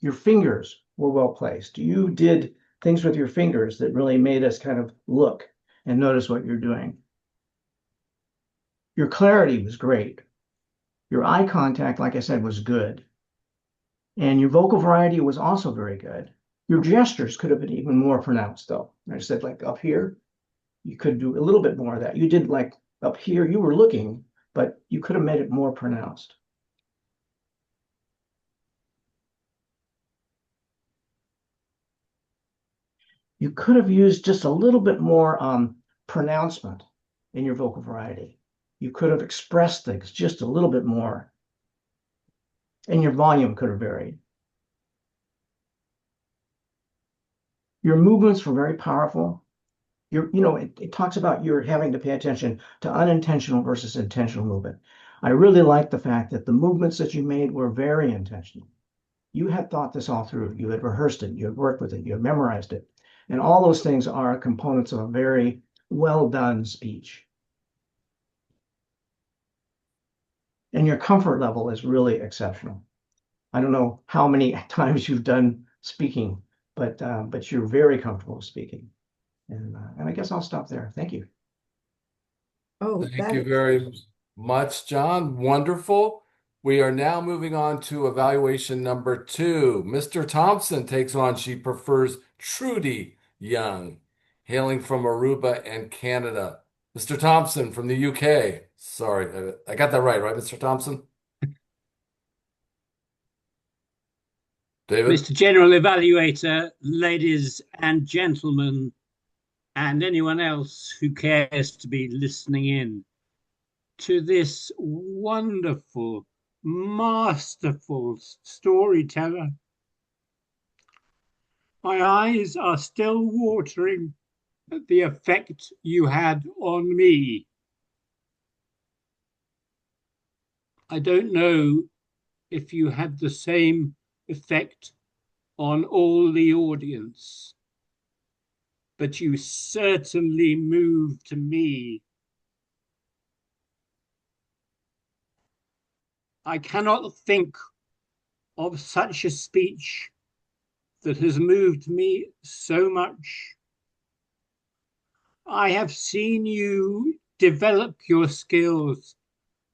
Your fingers were well placed. You did things with your fingers that really made us kind of look and notice what you're doing. Your clarity was great. Your eye contact, like I said, was good. And your vocal variety was also very good. Your gestures could have been even more pronounced, though. I said, like up here, you could do a little bit more of that. You did like up here, you were looking, but you could have made it more pronounced. You could have used just a little bit more pronouncement in your vocal variety. You could have expressed things just a little bit more. And your volume could have varied. Your movements were very powerful. It talks about you're having to pay attention to unintentional versus intentional movement. I really like the fact that the movements that you made were very intentional. You had thought this all through. You had rehearsed it. You had worked with it. You had memorized it. And all those things are components of a very well done speech. And your comfort level is really exceptional. I don't know how many times you've done speaking, but you're very comfortable speaking. And I guess I'll stop there. Thank you. Oh, Thank you very much, John. Wonderful. We are now moving on to evaluation number 2. Mr. Thompson takes on She Prefers Trudy Young, hailing from Aruba and Canada. Mr. Thompson from the UK. Sorry, I got that right, Mr. Thompson? David? Mr. General Evaluator, ladies and gentlemen, and anyone else who cares to be listening in to this wonderful, masterful storyteller. My eyes are still watering at the effect you had on me. I don't know if you had the same effect on all the audience, but you certainly moved me. I cannot think of such a speech that has moved me so much. I have seen you develop your skills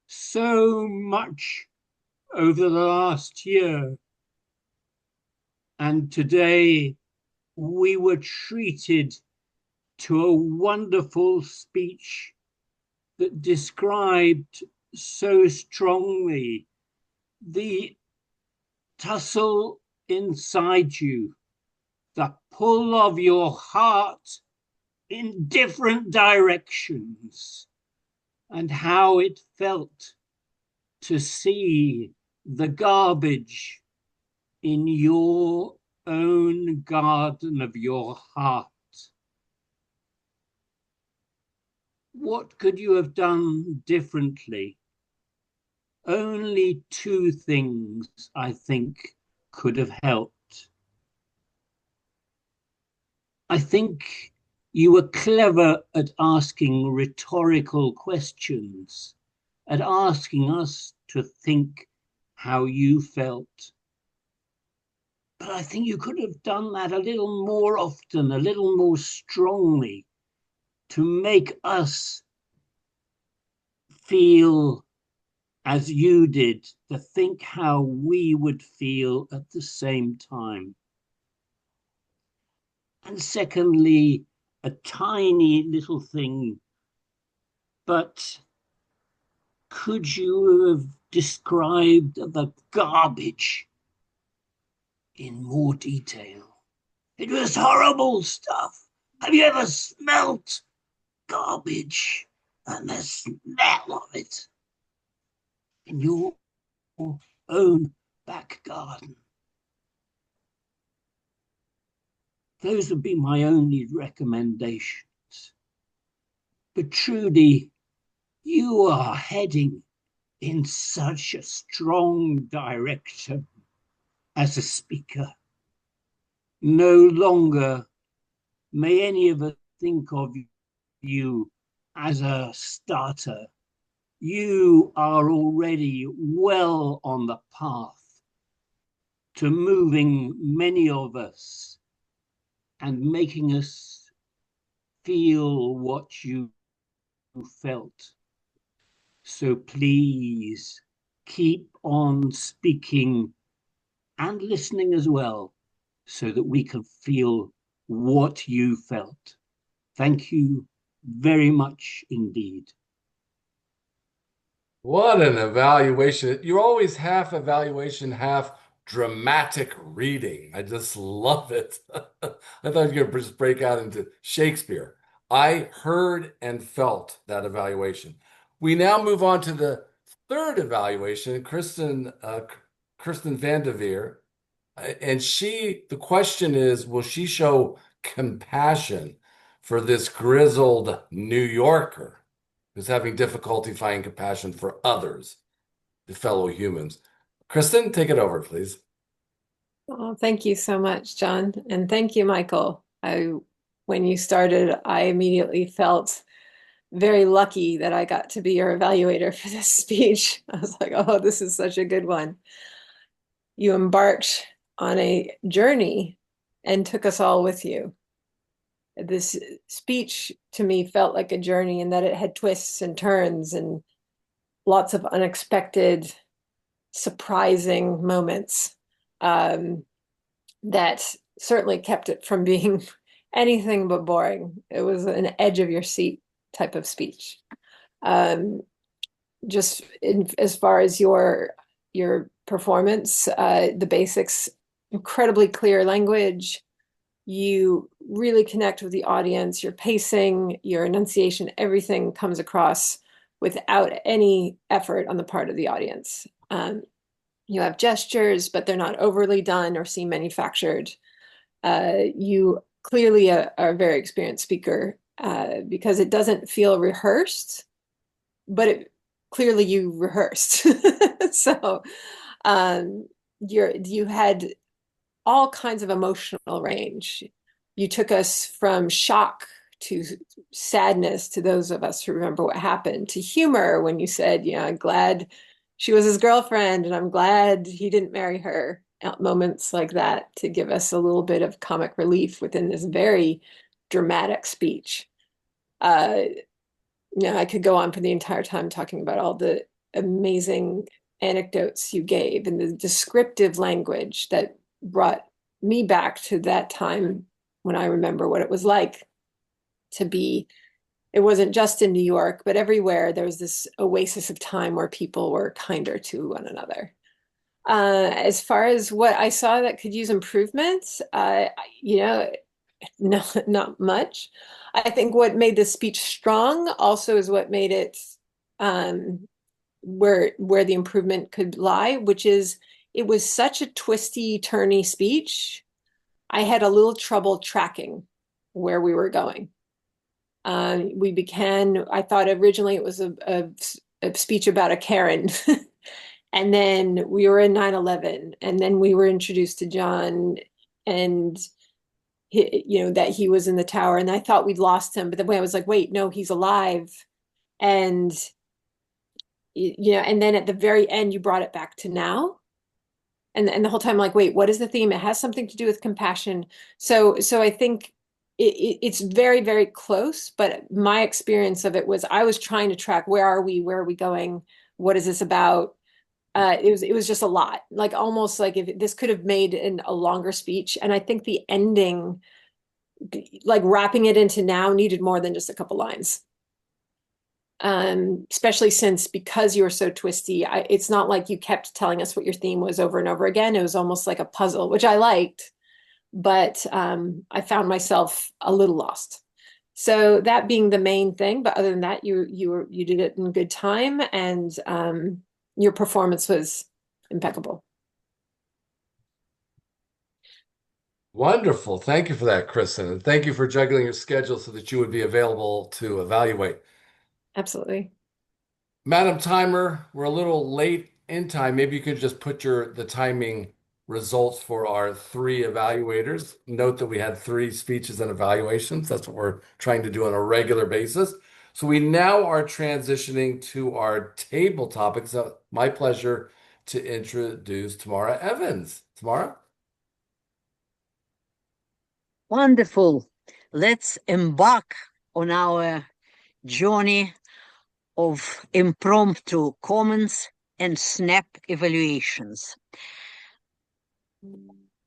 so much over the last year. And today, we were treated to a wonderful speech that described so strongly the tussle inside you, the pull of your heart in different directions, and how it felt to see the garbage in your own garden of your heart. What could you have done differently? Only two things, I think, could have helped. I think you were clever at asking rhetorical questions, at asking us to think how you felt. But I think you could have done that a little more often, a little more strongly, to make us feel as you did, to think how we would feel at the same time. And secondly, a tiny little thing, but could you have described the garbage in more detail? It was horrible stuff. Have you ever smelt garbage and the smell of it in your own back garden? Those would be my only recommendations. But Trudy, you are heading in such a strong direction as a speaker. No longer may any of us think of you as a starter. You are already well on the path to moving many of us and making us feel what you felt. So please keep on speaking and listening as well, so that we can feel what you felt. Thank you very much indeed. What an evaluation. You're always half evaluation, half dramatic reading. I just love it. I thought you were going to just break out into Shakespeare. I heard and felt that evaluation. We now move on to the third evaluation, Kristen Vandeveer. And the question is, will she show compassion for this grizzled New Yorker who's having difficulty finding compassion for others, the fellow humans? Kristen, take it over, please. Oh, thank you so much, John. And thank you, Michael. When you started, I immediately felt very lucky that I got to be your evaluator for this speech. I was like, oh, this is such a good one. You embarked on a journey and took us all with you. This speech to me felt like a journey in that it had twists and turns and lots of unexpected, surprising moments that certainly kept it from being anything but boring. It was an edge of your seat type of speech. Just as far as your performance, the basics, incredibly clear language. You really connect with the audience, your pacing, your enunciation, everything comes across without any effort on the part of the audience. You have gestures, but they're not overly done or seem manufactured. You clearly are a very experienced speaker because it doesn't feel rehearsed, but clearly you rehearsed. So you had all kinds of emotional range. You took us from shock to sadness, to those of us who remember what happened, to humor when you said, I'm glad she was his girlfriend and I'm glad he didn't marry her. Moments like that to give us a little bit of comic relief within this very dramatic speech. I could go on for the entire time talking about all the amazing anecdotes you gave and the descriptive language that brought me back to that time when I remember what it was like to be, it wasn't just in New York, but everywhere there was this oasis of time where people were kinder to one another. As far as what I saw that could use improvements, you know, no, not much. I think what made the speech strong also is what made it where the improvement could lie, which is it was such a twisty, turny speech. I had a little trouble tracking where we were going. We began, I thought originally it was a speech about a Karen. And then we were in 9/11, and then we were introduced to John, and that he was in the tower, and I thought we'd lost him, but then I was like, wait, no, he's alive. And and then at the very end, you brought it back to now. And the whole time, like, wait, what is the theme? It has something to do with compassion. So I think it's very, very close, but my experience of it was I was trying to track, where are we going? What is this about? It was just a lot, like almost like if this could have made a longer speech. And I think the ending, like wrapping it into now, needed more than just a couple lines. Especially because you were so twisty. It's not like you kept telling us what your theme was over and over again. It was almost like a puzzle, which I liked, but I found myself a little lost. So that being the main thing, but other than that, you did it in good time, and your performance was impeccable. Wonderful. Thank you for that, Kristen. And thank you for juggling your schedule so that you would be available to evaluate. Absolutely. Madam Timer, we're a little late in time. Maybe you could just put the timing results for our 3 evaluators. Note that we had 3 speeches and evaluations. That's what we're trying to do on a regular basis. So we now are transitioning to our table topics. So my pleasure to introduce Tamara Evans. Tamara? Wonderful. Let's embark on our journey of impromptu comments and snap evaluations.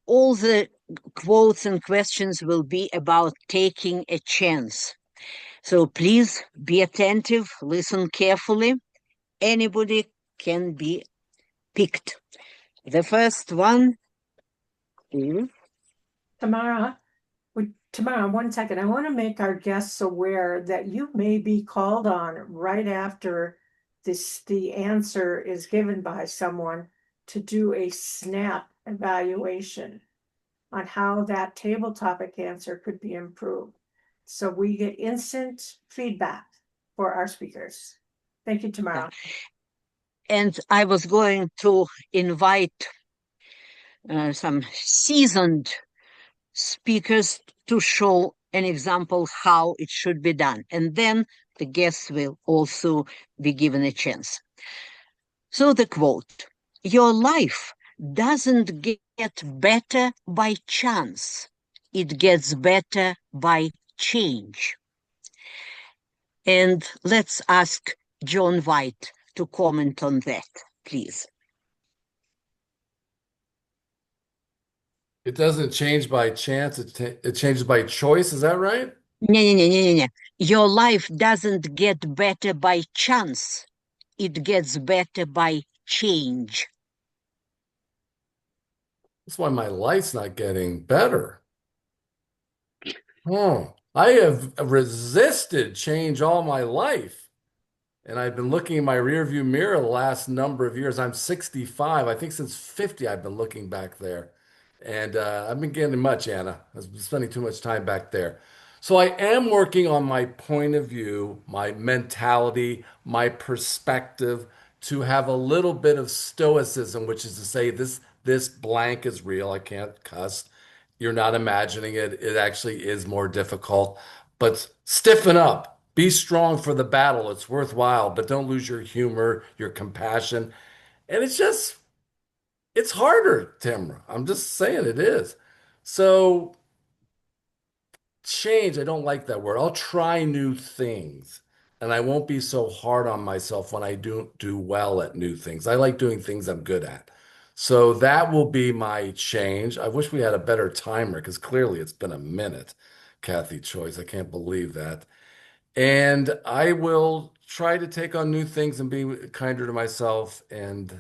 All the quotes and questions will be about taking a chance. So please be attentive, listen carefully. Anybody can be picked. The first one is Tamara, 1 second. I want to make our guests aware that you may be called on right after the answer is given by someone to do a snap evaluation on how that table topic answer could be improved. So we get instant feedback for our speakers. Thank you, Tamara. And I was going to invite some seasoned speakers to show an example how it should be done. And then the guests will also be given a chance. So the quote, "Your life doesn't get better by chance. It gets better by change." And let's ask John White to comment on that, please. It doesn't change by chance, it changes by choice. Is that right? No. Your life doesn't get better by chance. It gets better by change. That's why my life's not getting better. Oh, I have resisted change all my life. And I've been looking in my rearview mirror the last number of years. I'm 65. I think since 50, I've been looking back there. And I've been getting much, Anna. I've been spending too much time back there. So I am working on my point of view, my mentality, my perspective to have a little bit of stoicism, which is to say this blank is real. I can't cuss. You're not imagining it. It actually is more difficult. But stiffen up. Be strong for the battle. It's worthwhile, but don't lose your humor, your compassion. And it's harder, Timra. I'm just saying it is. So change, I don't like that word. I'll try new things and I won't be so hard on myself when I don't do well at new things. I like doing things I'm good at. So that will be my change. I wish we had a better timer because clearly it's been a minute, Kathy Choice. I can't believe that. And I will try to take on new things and be kinder to myself. And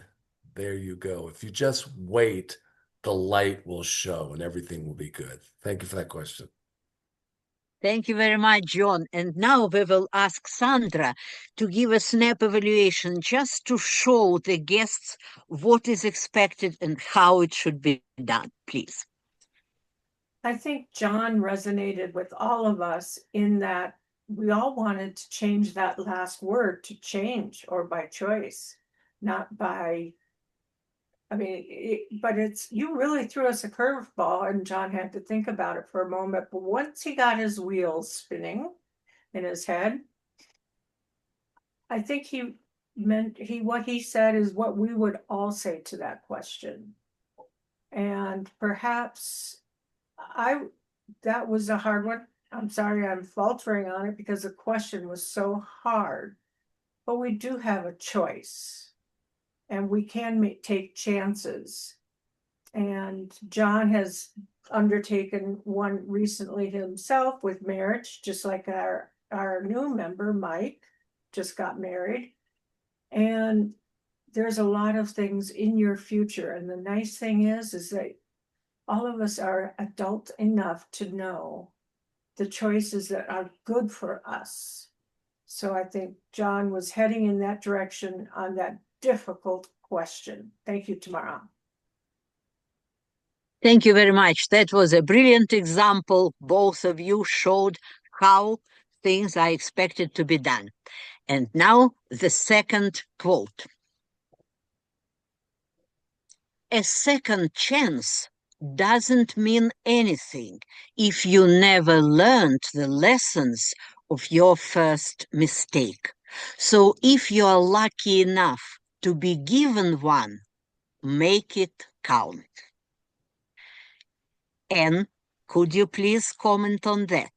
there you go. If you just wait, the light will show and everything will be good. Thank you for that question. Thank you very much, John. And now we will ask Sandra to give a snap evaluation just to show the guests what is expected and how it should be done, please. I think John resonated with all of us in that we all wanted to change that last word to change or by choice, not by, I mean, but you really threw us a curveball and John had to think about it for a moment. But once he got his wheels spinning in his head, I think what he said is what we would all say to that question. And perhaps that was a hard one. I'm sorry, I'm faltering on it because the question was so hard. But we do have a choice and we can take chances. And John has undertaken one recently himself with marriage, just like our new member, Mike, just got married. And there's a lot of things in your future. And the nice thing is that all of us are adult enough to know the choices that are good for us. So I think John was heading in that direction on that difficult question. Thank you, Tamara. Thank you very much. That was a brilliant example. Both of you showed how things are expected to be done. And now the second quote. A second chance doesn't mean anything if you never learned the lessons of your first mistake. So if you are lucky enough to be given one, make it count. Anne, could you please comment on that?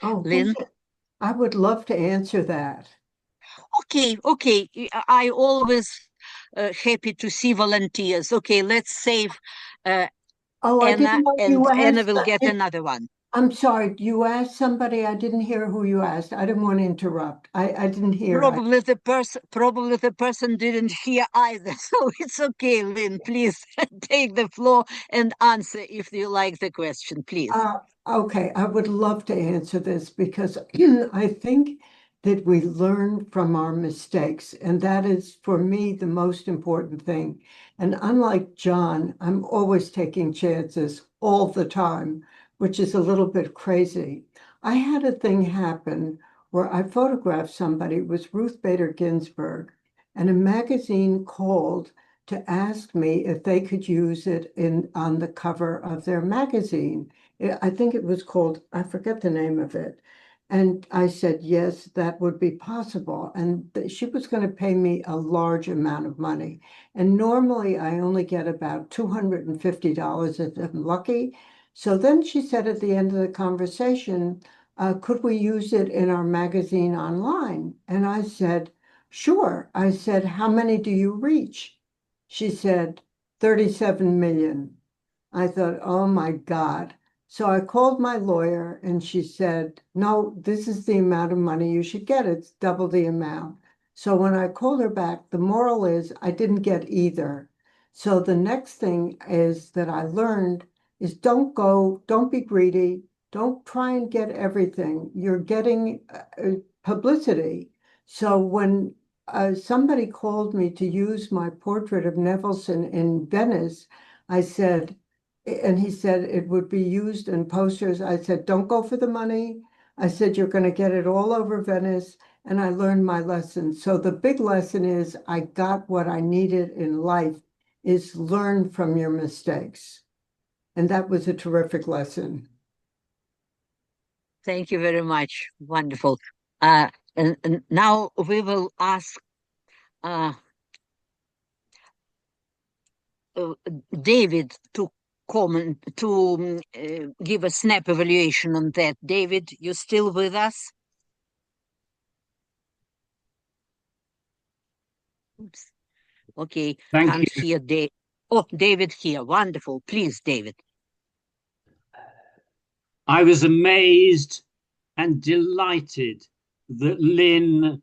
Oh, Lynn? I would love to answer that. Okay. I always happy to see volunteers. Okay, let's save I Anna, didn't know and you Anna asked. will get another one. I'm sorry, you asked somebody. I didn't hear who you asked. I didn't want to interrupt. I didn't hear. Probably the person didn't hear either. So it's okay, Lynn. Please take the floor and answer if you like the question, please. Okay, I would love to answer this because I think that we learn from our mistakes, and that is, for me, the most important thing. And unlike John, I'm always taking chances all the time, which is a little bit crazy. I had a thing happen where I photographed somebody, it was Ruth Bader Ginsburg, and a magazine called to ask me if they could use it on the cover of their magazine. I think it was called, I forget the name of it. And I said, yes, that would be possible. And she was going to pay me a large amount of money. And normally I only get about $250 if I'm lucky. So then she said at the end of the conversation, could we use it in our magazine online? And I said, sure. I said, how many do you reach? She said, 37 million. I thought, oh my God. So I called my lawyer and she said, no, this is the amount of money you should get. It's double the amount. So when I called her back, the moral is I didn't get either. So the next thing is that I learned is don't be greedy. Don't try and get everything. You're getting publicity. So when somebody called me to use my portrait of Nevelson in Venice, I said, and he said it would be used in posters. I said, don't go for the money. I said, you're going to get it all over Venice. And I learned my lesson. So the big lesson is I got what I needed in life is learn from your mistakes. And that was a terrific lesson. Thank you very much. Wonderful. And now we will ask David to comment, to give a snap evaluation on that. David, you still with us? Oops. Okay, Thank can't you. hear David. Oh, David here. Wonderful. Please, David. I was amazed and delighted that Lynn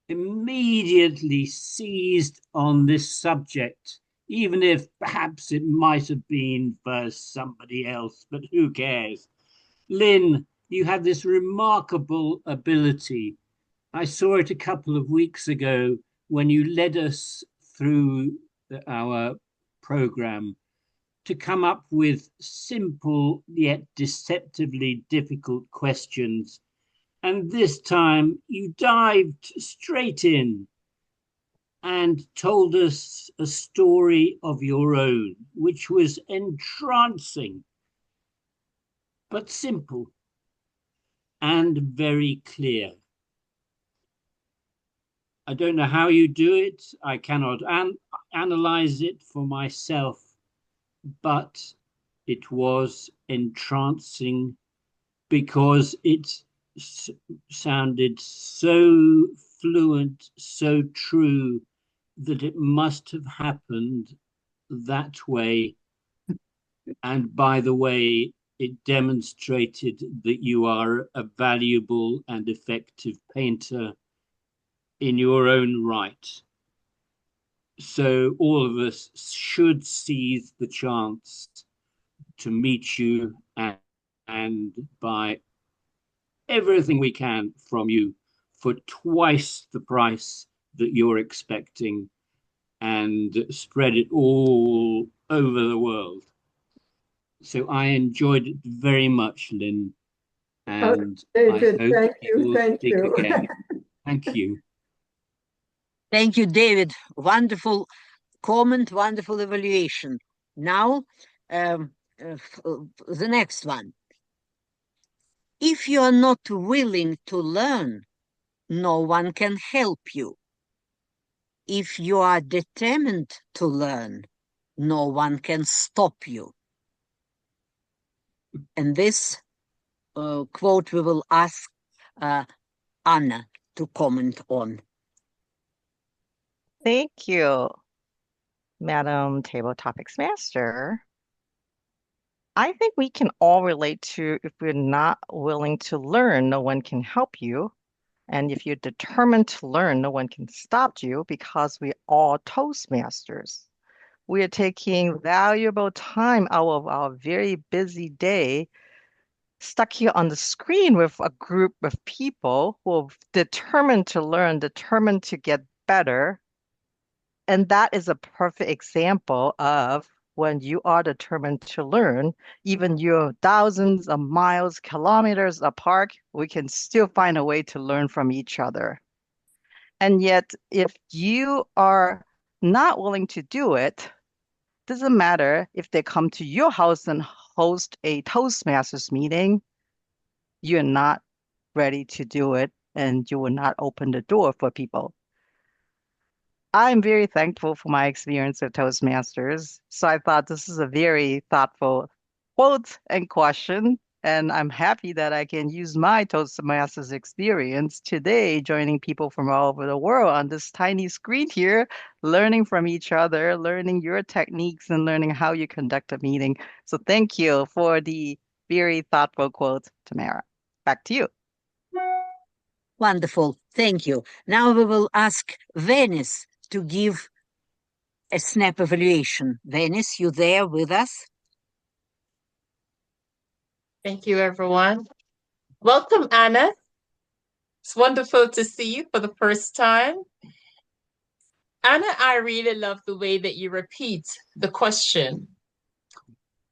immediately seized on this subject, even if perhaps it might have been for somebody else, but who cares? Lynn, you have this remarkable ability. I saw it a couple of weeks ago when you led us through our program to come up with simple yet deceptively difficult questions. And this time you dived straight in and told us a story of your own, which was entrancing, but simple and very clear. I don't know how you do it. I cannot analyze it for myself, but it was entrancing because it sounded so fluent, so true, that it must have happened that way. And by the way, it demonstrated that you are a valuable and effective painter in your own right. So all of us should seize the chance to meet you and buy everything we can from you for twice the price that you're expecting and spread it all over the world. So I enjoyed it very much, Lynn, and David, I hope thank we you, will thank speak you. again. Thank you. Thank you, David. Wonderful comment, wonderful evaluation. Now, the next one. If you are not willing to learn, no one can help you. If you are determined to learn, no one can stop you. And this quote we will ask Anna to comment on. Thank you, Madam Table Topics Master. I think we can all relate to if we're not willing to learn, no one can help you. And if you're determined to learn, no one can stop you because we're all Toastmasters. We are taking valuable time out of our very busy day, stuck here on the screen with a group of people who are determined to learn, determined to get better. And that is a perfect example of when you are determined to learn, even you're thousands of miles, kilometers apart, we can still find a way to learn from each other. And yet, if you are not willing to do it, doesn't matter if they come to your house and host a Toastmasters meeting, you're not ready to do it and you will not open the door for people. I'm very thankful for my experience at Toastmasters. So I thought this is a very thoughtful quote and question. And I'm happy that I can use my Toastmasters experience today, joining people from all over the world on this tiny screen here, learning from each other, learning your techniques, and learning how you conduct a meeting. So thank you for the very thoughtful quote, Tamara. Back to you. Wonderful. Thank you. Now we will ask Venice to give a snap evaluation. Venice, you there with us? Thank you, everyone. Welcome, Anna. It's wonderful to see you for the first time. Anna, I really love the way that you repeat the question.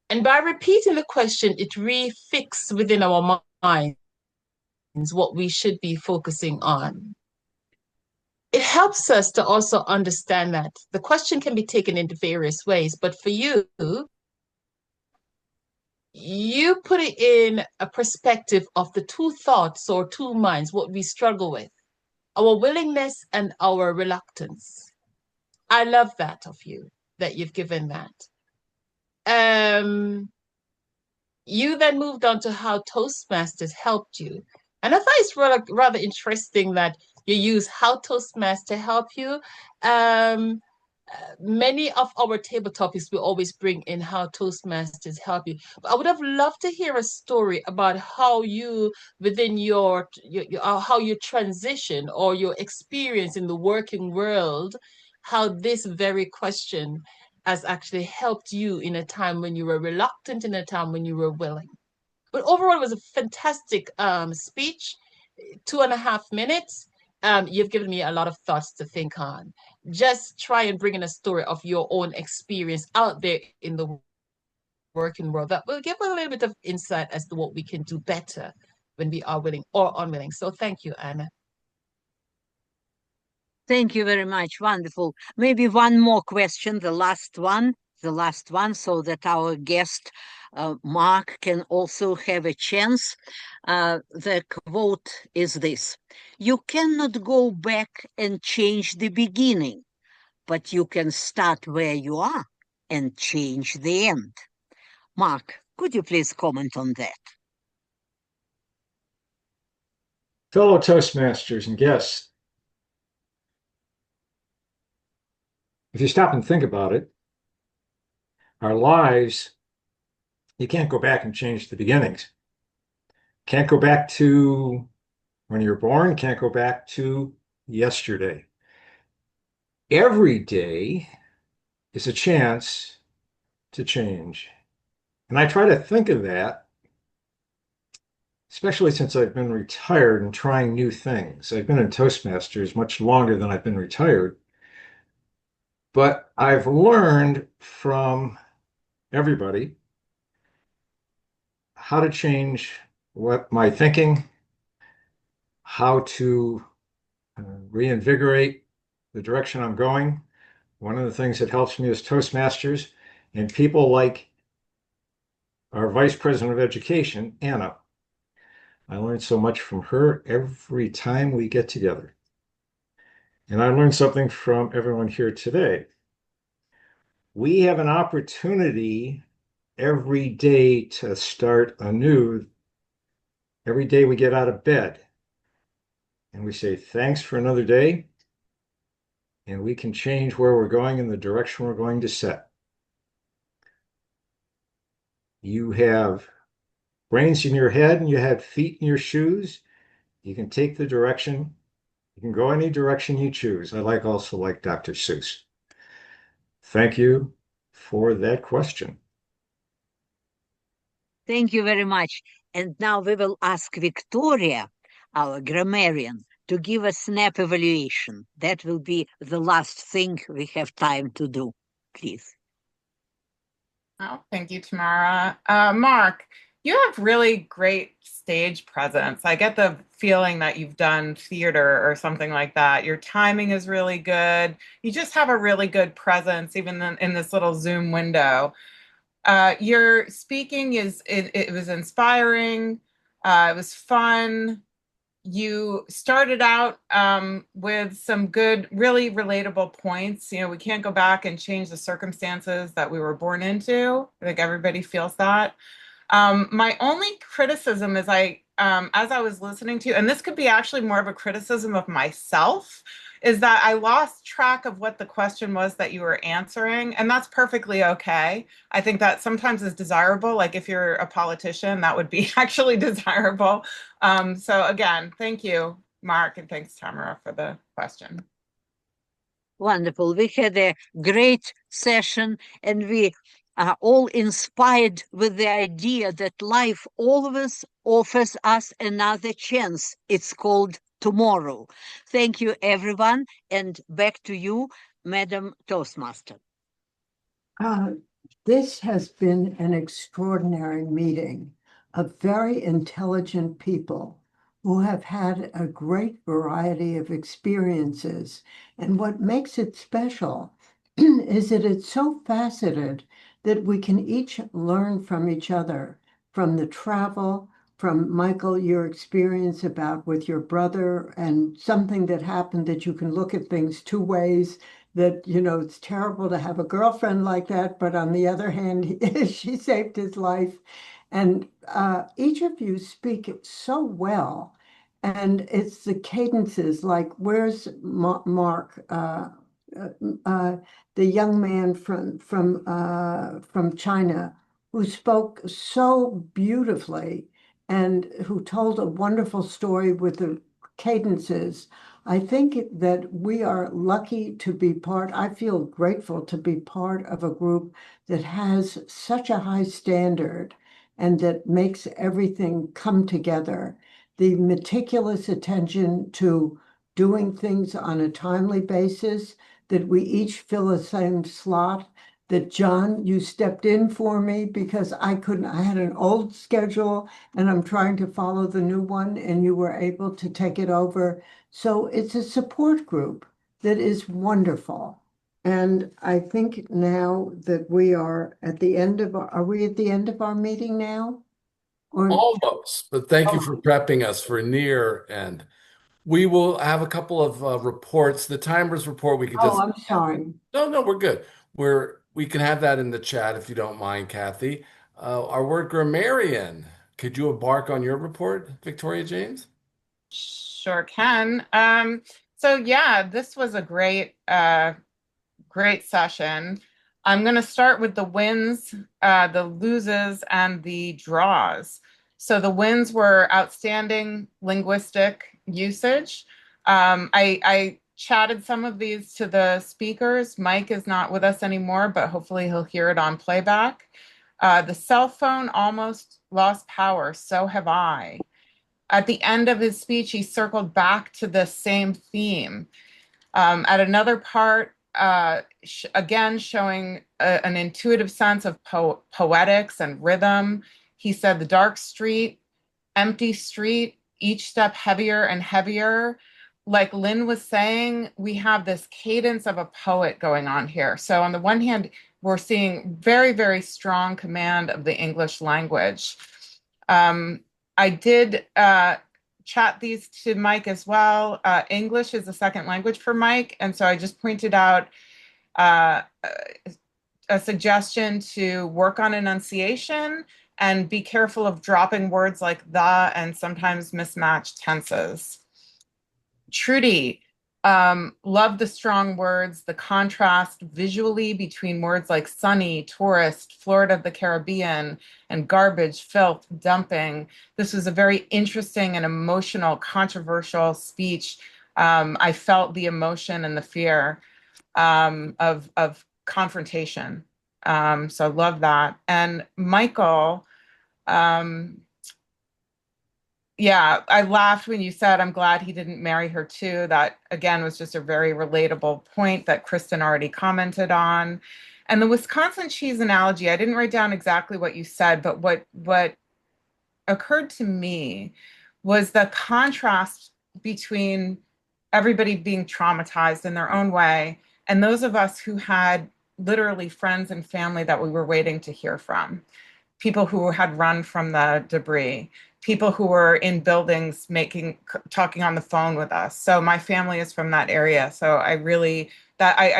And by repeating the question, it refixes within our minds what we should be focusing on. It helps us to also understand that the question can be taken into various ways, but for you, you put it in a perspective of the two thoughts or two minds, what we struggle with, our willingness and our reluctance. I love that of you, that you've given that. You then moved on to how Toastmasters helped you. And I thought it's rather interesting that you use How Toastmaster help you. Many of our table topics we always bring in How Toastmasters help you. But I would have loved to hear a story about how you, within your how you transition or your experience in the working world, how this very question has actually helped you in a time when you were reluctant, in a time when you were willing. But overall, it was a fantastic speech, 2.5 minutes. You've given me a lot of thoughts to think on. Just try and bring in a story of your own experience out there in the working world that will give a little bit of insight as to what we can do better when we are willing or unwilling. So thank you, Anna. Thank you very much. Wonderful. Maybe one more question, the last one, so that our guest, Mark, can also have a chance. The quote is this: "You cannot go back and change the beginning, but you can start where you are and change the end." Mark, could you please comment on that? Fellow Toastmasters and guests, if you stop and think about it, our lives, you can't go back and change the beginnings. Can't go back to when you were born, can't go back to yesterday. Every day is a chance to change. And I try to think of that, especially since I've been retired and trying new things. I've been in Toastmasters much longer than I've been retired. But I've learned from everybody how to change what my thinking, how to reinvigorate the direction I'm going. One of the things that helps me is Toastmasters and people like our Vice President of Education, Anna. I learned so much from her every time we get together. And I learned something from everyone here today. We have an opportunity every day to start anew. Every day we get out of bed and we say, thanks for another day. And we can change where we're going in the direction we're going to set. You have brains in your head and you have feet in your shoes. You can take the direction. You can go any direction you choose. I also like Dr. Seuss. Thank you for that question. Thank you very much. And now we will ask Victoria, our grammarian, to give a snap evaluation. That will be the last thing we have time to do. Please. Oh, thank you, Tamara. Mark, you have really great stage presence. I get the feeling that you've done theater or something like that. Your timing is really good. You just have a really good presence, even in this little Zoom window. Your speaking it was inspiring. It was fun. You started out with some good, really relatable points. You know, we can't go back and change the circumstances that we were born into. I think everybody feels that. My only criticism is as I was listening to you, and this could be actually more of a criticism of myself, is that I lost track of what the question was that you were answering, and that's perfectly okay. I think that sometimes is desirable. Like if you're a politician, that would be actually desirable. So again, thank you, Mark, and thanks, Tamara, for the question. Wonderful. We had a great session and we are all inspired with the idea that life always offers us another chance. It's called tomorrow. Thank you, everyone. And back to you, Madam Toastmaster. This has been an extraordinary meeting of very intelligent people who have had a great variety of experiences. And what makes it special is that it's so faceted that we can each learn from each other, from the travel, from Michael, your experience about with your brother and something that happened that you can look at things two ways, that, you know, it's terrible to have a girlfriend like that, but on the other hand, she saved his life. And each of you speak so well. And it's the cadences, like where's Mark, uh, uh, the young man from China who spoke so beautifully and who told a wonderful story with the cadences. I think that we are lucky to be part. I feel grateful to be part of a group that has such a high standard and that makes everything come together. The meticulous attention to doing things on a timely basis, that we each fill the same slot, that John, you stepped in for me because I couldn't, I had an old schedule and I'm trying to follow the new one and you were able to take it over. So it's a support group that is wonderful. And I think now that we are at the end of, are we at the end of our meeting now? Or, Almost, but thank you for prepping us for near end. We will have a couple of reports. The timers report, we could oh, just, I'm sorry. no, we're good. We can have that in the chat if you don't mind, Kathy. Our word grammarian, could you embark on your report, Victoria James? Sure can. So yeah, this was a great session. I'm going to start with the wins, the loses, and the draws. So the wins were outstanding linguistic usage. I chatted some of these to the speakers. Mike is not with us anymore, but hopefully he'll hear it on playback. The cell phone almost lost power, so have I. At the end of his speech, he circled back to the same theme. At another part, again, showing an intuitive sense of poetics and rhythm, he said, the dark street, empty street, each step heavier and heavier. Like Lynn was saying, we have this cadence of a poet going on here. So on the one hand, we're seeing very, very strong command of the English language. I did chat these to Mike as well. English is a second language for Mike. And so I just pointed out a suggestion to work on enunciation and be careful of dropping words like the and sometimes mismatched tenses. Trudy, love the strong words, the contrast visually between words like sunny, tourist, Florida of the Caribbean, and garbage, filth, dumping. This was a very interesting and emotional, controversial speech. I felt the emotion and the fear of confrontation. So love that. And Michael, yeah, I laughed when you said, I'm glad he didn't marry her too. That, again, was just a very relatable point that Kristen already commented on. And the Wisconsin cheese analogy, I didn't write down exactly what you said, but what occurred to me was the contrast between everybody being traumatized in their own way and those of us who had literally friends and family that we were waiting to hear from, people who had run from the debris, people who were in buildings talking on the phone with us. So my family is from that area. So I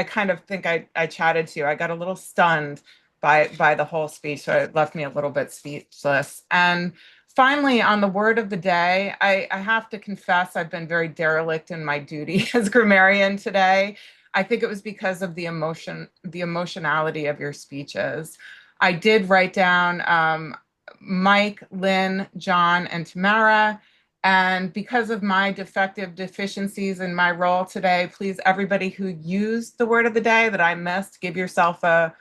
kind of think I chatted to you. I got a little stunned by the whole speech. So it left me a little bit speechless. And finally, on the word of the day, I have to confess I've been very derelict in my duty as grammarian today. I think it was because of the emotionality of your speeches. I did write down Mike, Lynn, John, and Tamara. And because of my deficiencies in my role today, please, everybody who used the word of the day that I missed, give yourself a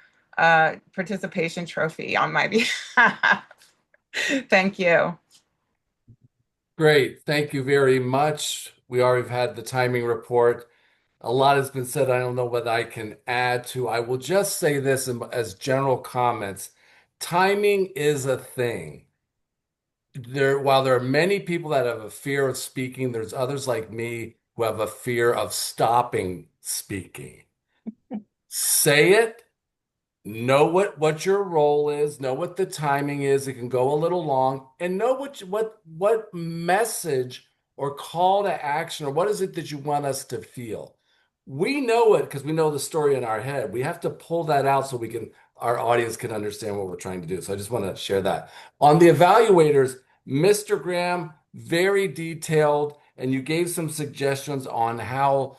participation trophy on my behalf. Thank you. Great. Thank you very much. We already had the timing report. A lot has been said. I don't know what I can add to. I will just say this as general comments. Timing is a thing. While there are many people that have a fear of speaking, there's others like me who have a fear of stopping speaking. Say it, know what your role is, know what the timing is. It can go a little long, and know what message or call to action or what is it that you want us to feel. We know it because we know the story in our head. We have to pull that out so our audience can understand what we're trying to do. So I just want to share that. On the evaluators, Mr. Graham, very detailed, and you gave some suggestions on how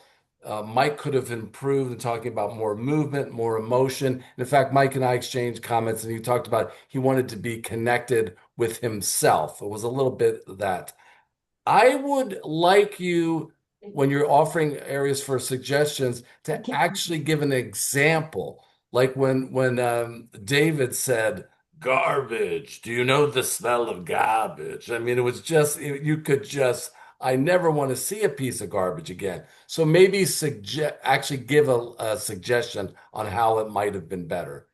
Mike could have improved in talking about more movement, more emotion. In fact, Mike and I exchanged comments, and he talked about he wanted to be connected with himself. It was a little bit of that. I would like you, when you're offering areas for suggestions, to actually give an example. Like when David said, garbage, do you know the smell of garbage? I mean, it was just, you could just, I never want to see a piece of garbage again. So maybe actually give a suggestion on how it might have been better.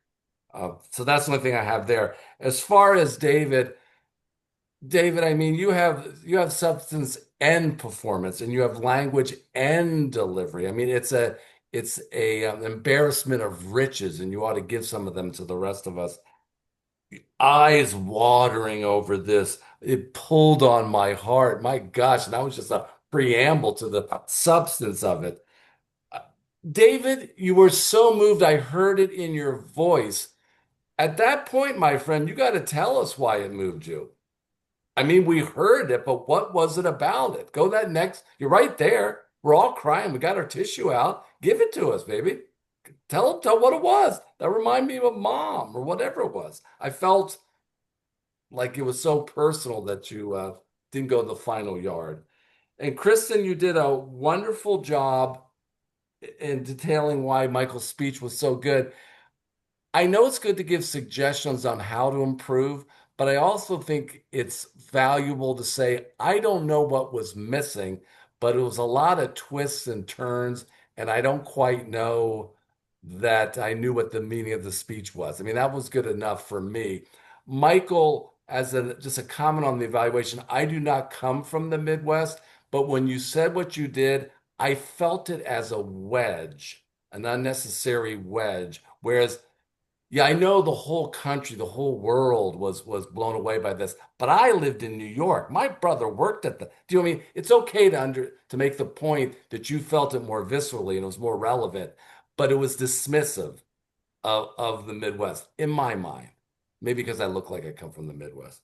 So that's the only thing I have there. As far as David, I mean, you have substance and performance, and you have language and delivery. I mean, it's a embarrassment of riches, and you ought to give some of them to the rest of us. Eyes watering over this. It pulled on my heart. My gosh, and that was just a preamble to the substance of it. David, you were so moved. I heard it in your voice. At that point, my friend, you got to tell us why it moved you. I mean, we heard it, but what was it about it? Go that next. You're right there. We're all crying. We got our tissue out. Give it to us, baby. Tell what it was. That reminded me of mom or whatever it was. I felt like it was so personal that you didn't go to the final yard. And Kristen, you did a wonderful job in detailing why Michael's speech was so good. I know it's good to give suggestions on how to improve, but I also think it's valuable to say, I don't know what was missing, but it was a lot of twists and turns, and I don't quite know that I knew what the meaning of the speech was. I mean, that was good enough for me. Michael, just a comment on the evaluation, I do not come from the Midwest, but when you said what you did, I felt it as a wedge, an unnecessary wedge. Whereas yeah, I know the whole country, the whole world was blown away by this, but I lived in New York. My brother worked at the. Do you know what I mean? It's okay to make the point that you felt it more viscerally and it was more relevant, but it was dismissive of the Midwest in my mind. Maybe because I look like I come from the Midwest.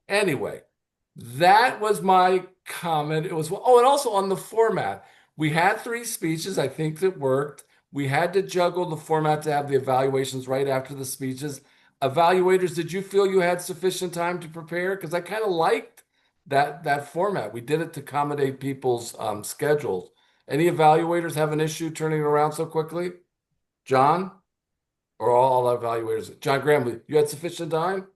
Anyway, that was my comment. It was, oh, and also on the format. We had three speeches. I think it worked. We had to juggle the format to have the evaluations right after the speeches. Evaluators, did you feel you had sufficient time to prepare? Because I kind of liked that format. We did it to accommodate people's schedules. Any evaluators have an issue turning it around so quickly? John? Or all evaluators? John Graham, you had sufficient time?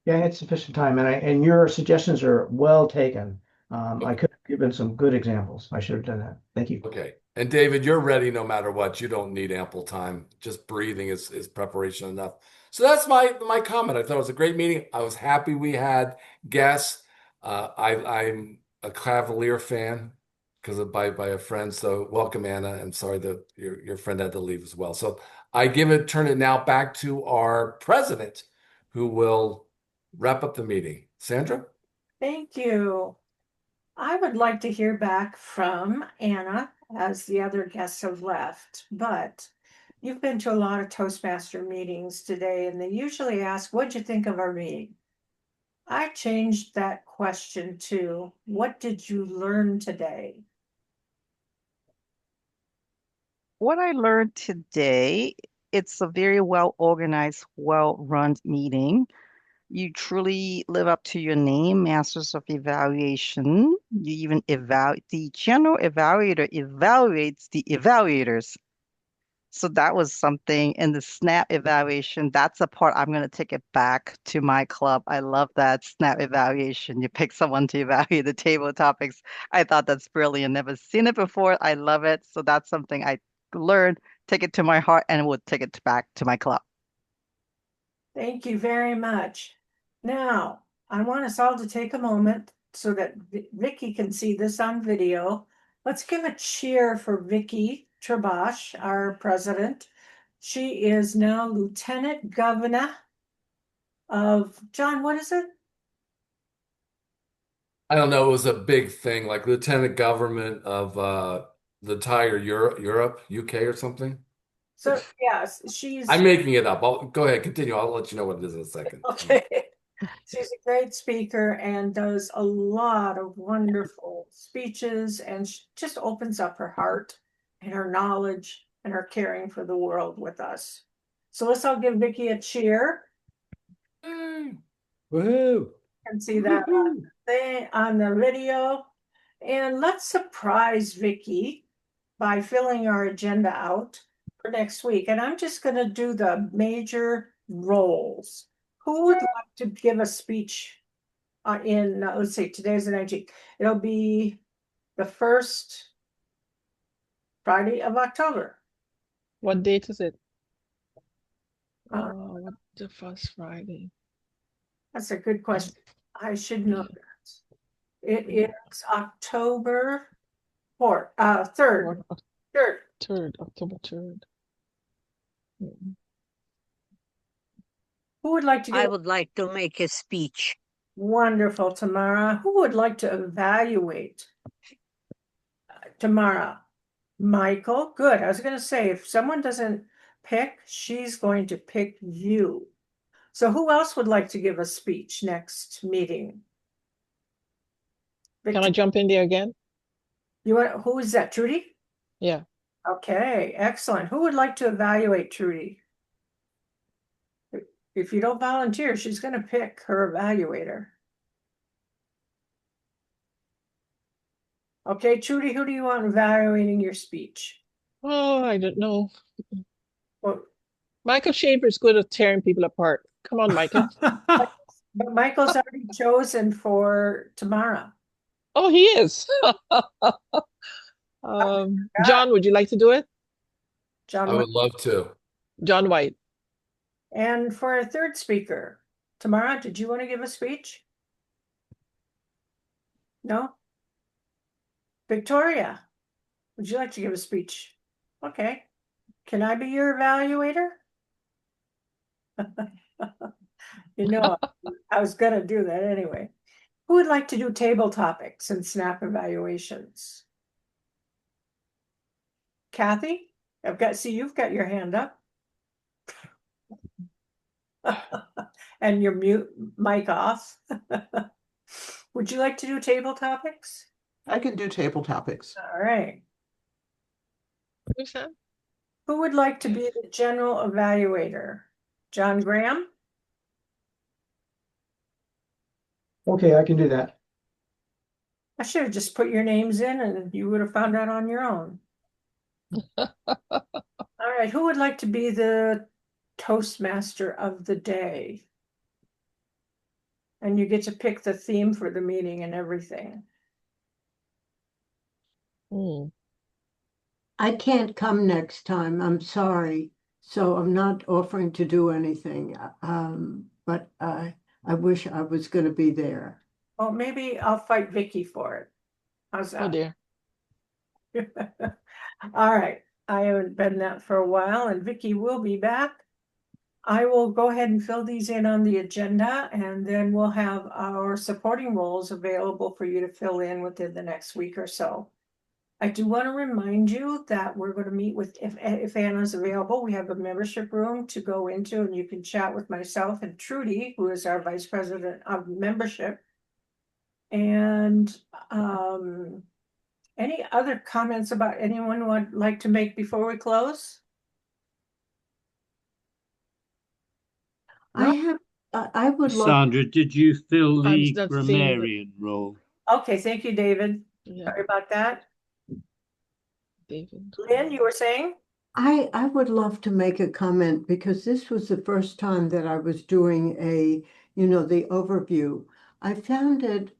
Yeah, I had sufficient time, and your suggestions are well taken. I could have given some good examples. I should have done that. Thank you. Okay. And David, you're ready no matter what. You don't need ample time. Just breathing is preparation enough. So that's my comment. I thought it was a great meeting. I was happy we had guests. I'm a Cavalier fan because of by a friend. So welcome, Anna. I'm sorry that your friend had to leave as well. So turn it now back to our president, who will wrap up the meeting. Sandra? Thank you. I would like to hear back from Anna as the other guests have left, but you've been to a lot of Toastmaster meetings today, and they usually ask, what'd you think of our meeting? I changed that question to, what did you learn today? What I learned today, it's a very well organized, well run meeting. You truly live up to your name, Masters of Evaluation. You even the general evaluator evaluates the evaluators. So that was something in the SNAP evaluation. That's a part I'm going to take it back to my club. I love that SNAP evaluation. You pick someone to evaluate the table topics. I thought that's brilliant. Never seen it before. I love it. So that's something I learned, take it to my heart, and would take it back to my club. Thank you very much. Now, I want us all to take a moment so that Vicky can see this on video. Let's give a cheer for Vicky Trabosh, our president. She is now Lieutenant Governor of, John, what is it? I don't know. It was a big thing, like lieutenant government of the entire Europe, UK or something. So yes, she's I'm making it up. Go ahead, continue. I'll let you know what it is in a second. okay. She's a great speaker and does a lot of wonderful speeches, and she just opens up her heart and her knowledge and her caring for the world with us. So let's all give Vicki a cheer. Woohoo! And see that on the video. And let's surprise Vicki by filling our agenda out for next week. And I'm just going to do the major roles. Who would like to give a speech let's see, today's the 19th. It'll be the first Friday of October. What date is it? What the first Friday? That's a good question. I should know that. It is October 4th, 3rd. 3rd. October 3rd. Who would like to I would like to make a speech. Wonderful, Tamara. Who would like to evaluate? Tamara. Michael, good. I was going to say, if someone doesn't pick, she's going to pick you. So who else would like to give a speech next meeting? Can I jump in there again? Who is that, Trudy? Yeah. Okay, excellent. Who would like to evaluate Trudy? If you don't volunteer, she's going to pick her evaluator. Okay, Trudy, who do you want evaluating your speech? Oh, I don't know. Well, Michael Schaefer is good at tearing people apart. Come on, Michael. but Michael's already chosen for Tamara. Oh, he is. John, would you like to do it? John, I would love to. John White. And for our third speaker, Tamara, did you want to give a speech? No? Victoria, would you like to give a speech? Okay. Can I be your evaluator? You know, I was going to do that anyway. Who would like to do table topics and snap evaluations? Kathy, you've got your hand up. And your mic off. Would you like to do table topics? I can do table topics. All right. Who's that? Who would like to be the general evaluator? John Graham? Okay, I can do that. I should have just put your names in and you would have found out on your own. All right, who would like to be the Toastmaster of the day? And you get to pick the theme for the meeting and everything. I can't come next time. I'm sorry. So I'm not offering to do anything. But I wish I was going to be there. Well, maybe I'll fight Vicki for it. How's that? Oh, dear. All right. I haven't been that for a while, and Vicki will be back. I will go ahead and fill these in on the agenda, and then we'll have our supporting roles available for you to fill in within the next week or so. I do want to remind you that we're going to meet with, if Anna's available, we have a membership room to go into, and you can chat with myself and Trudy, who is our Vice President of Membership. And any other comments about anyone would like to make before we close? I would love. Sandra, did you fill the not seeing grammarian role? Okay, thank you, David. Yeah. Sorry about that. David. Lynn, you were saying? I would love to make a comment because this was the first time that I was doing the overview. I found it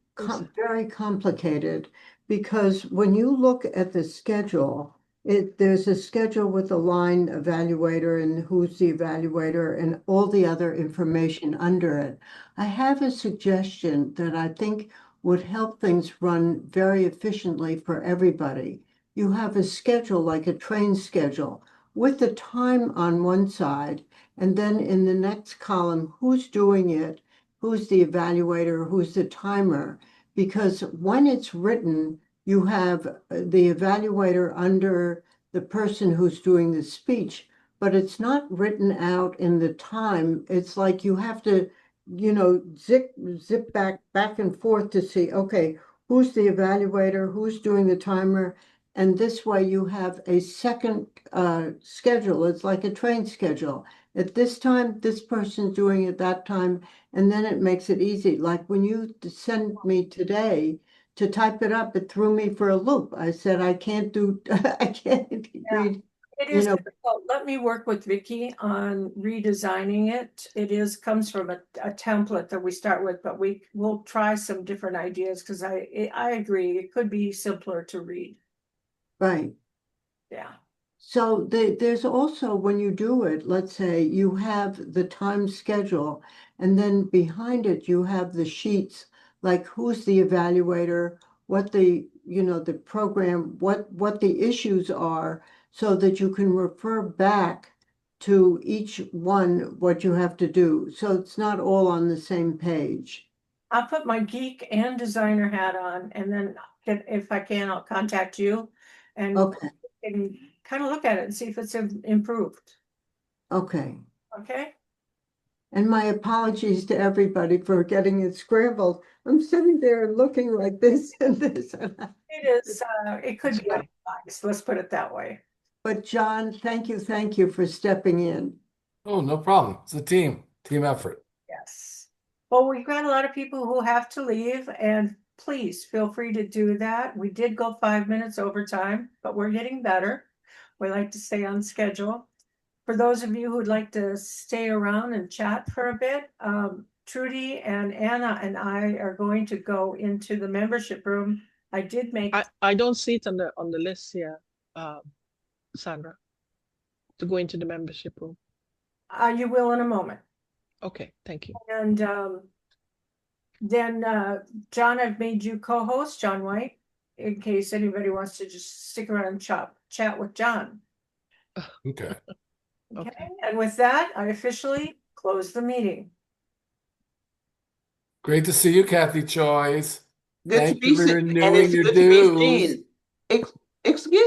very complicated because when you look at the schedule, there's a schedule with a line evaluator and who's the evaluator and all the other information under it. I have a suggestion that I think would help things run very efficiently for everybody. You have a schedule like a train schedule with the time on one side, and then in the next column, who's doing it, who's the evaluator, who's the timer, because when it's written, you have the evaluator under the person who's doing the speech, but it's not written out in the time. It's like you have to, zip back and forth to see, okay, who's the evaluator, who's doing the timer, and this way you have a second schedule. It's like a train schedule. At this time, this person's doing it that time, and then it makes it easy. Like when you sent me today to type it up, it threw me for a loop. I said, I can't read. It is difficult. Let me work with Vicky on redesigning it. It comes from a template that we start with, but we'll try some different ideas because I agree. It could be simpler to read. Right. Yeah. So there's also, when you do it, let's say you have the time schedule, and then behind it, you have the sheets, like who's the evaluator, what the program, what the issues are, so that you can refer back to each one what you have to do. So it's not all on the same page. I'll put my geek and designer hat on, and then if I can, I'll contact you and Okay. kind of look at it and see if it's improved. Okay. Okay. And my apologies to everybody for getting it scrambled. I'm sitting there looking like this and this. It is, it could be complex, let's put it that way. But John, thank you for stepping in. Oh, no problem. It's a team effort. Yes. Well, we've got a lot of people who have to leave, and please feel free to do that. We did go 5 minutes over time, but we're getting better. We like to stay on schedule. For those of you who'd like to stay around and chat for a bit, Trudy and Anna and I are going to go into the membership room. I did make. I don't see it on the list here, Sandra, to go into the membership room. You will in a moment. Okay, thank you. And then John, I've made you co-host, John White, in case anybody wants to just stick around and chat with John. Okay. Okay. And with that, I officially close the meeting. Great to see you, Kathy Choice. Good Thank to be you for seen, and renewing it's your good to be dues. seen. Excuse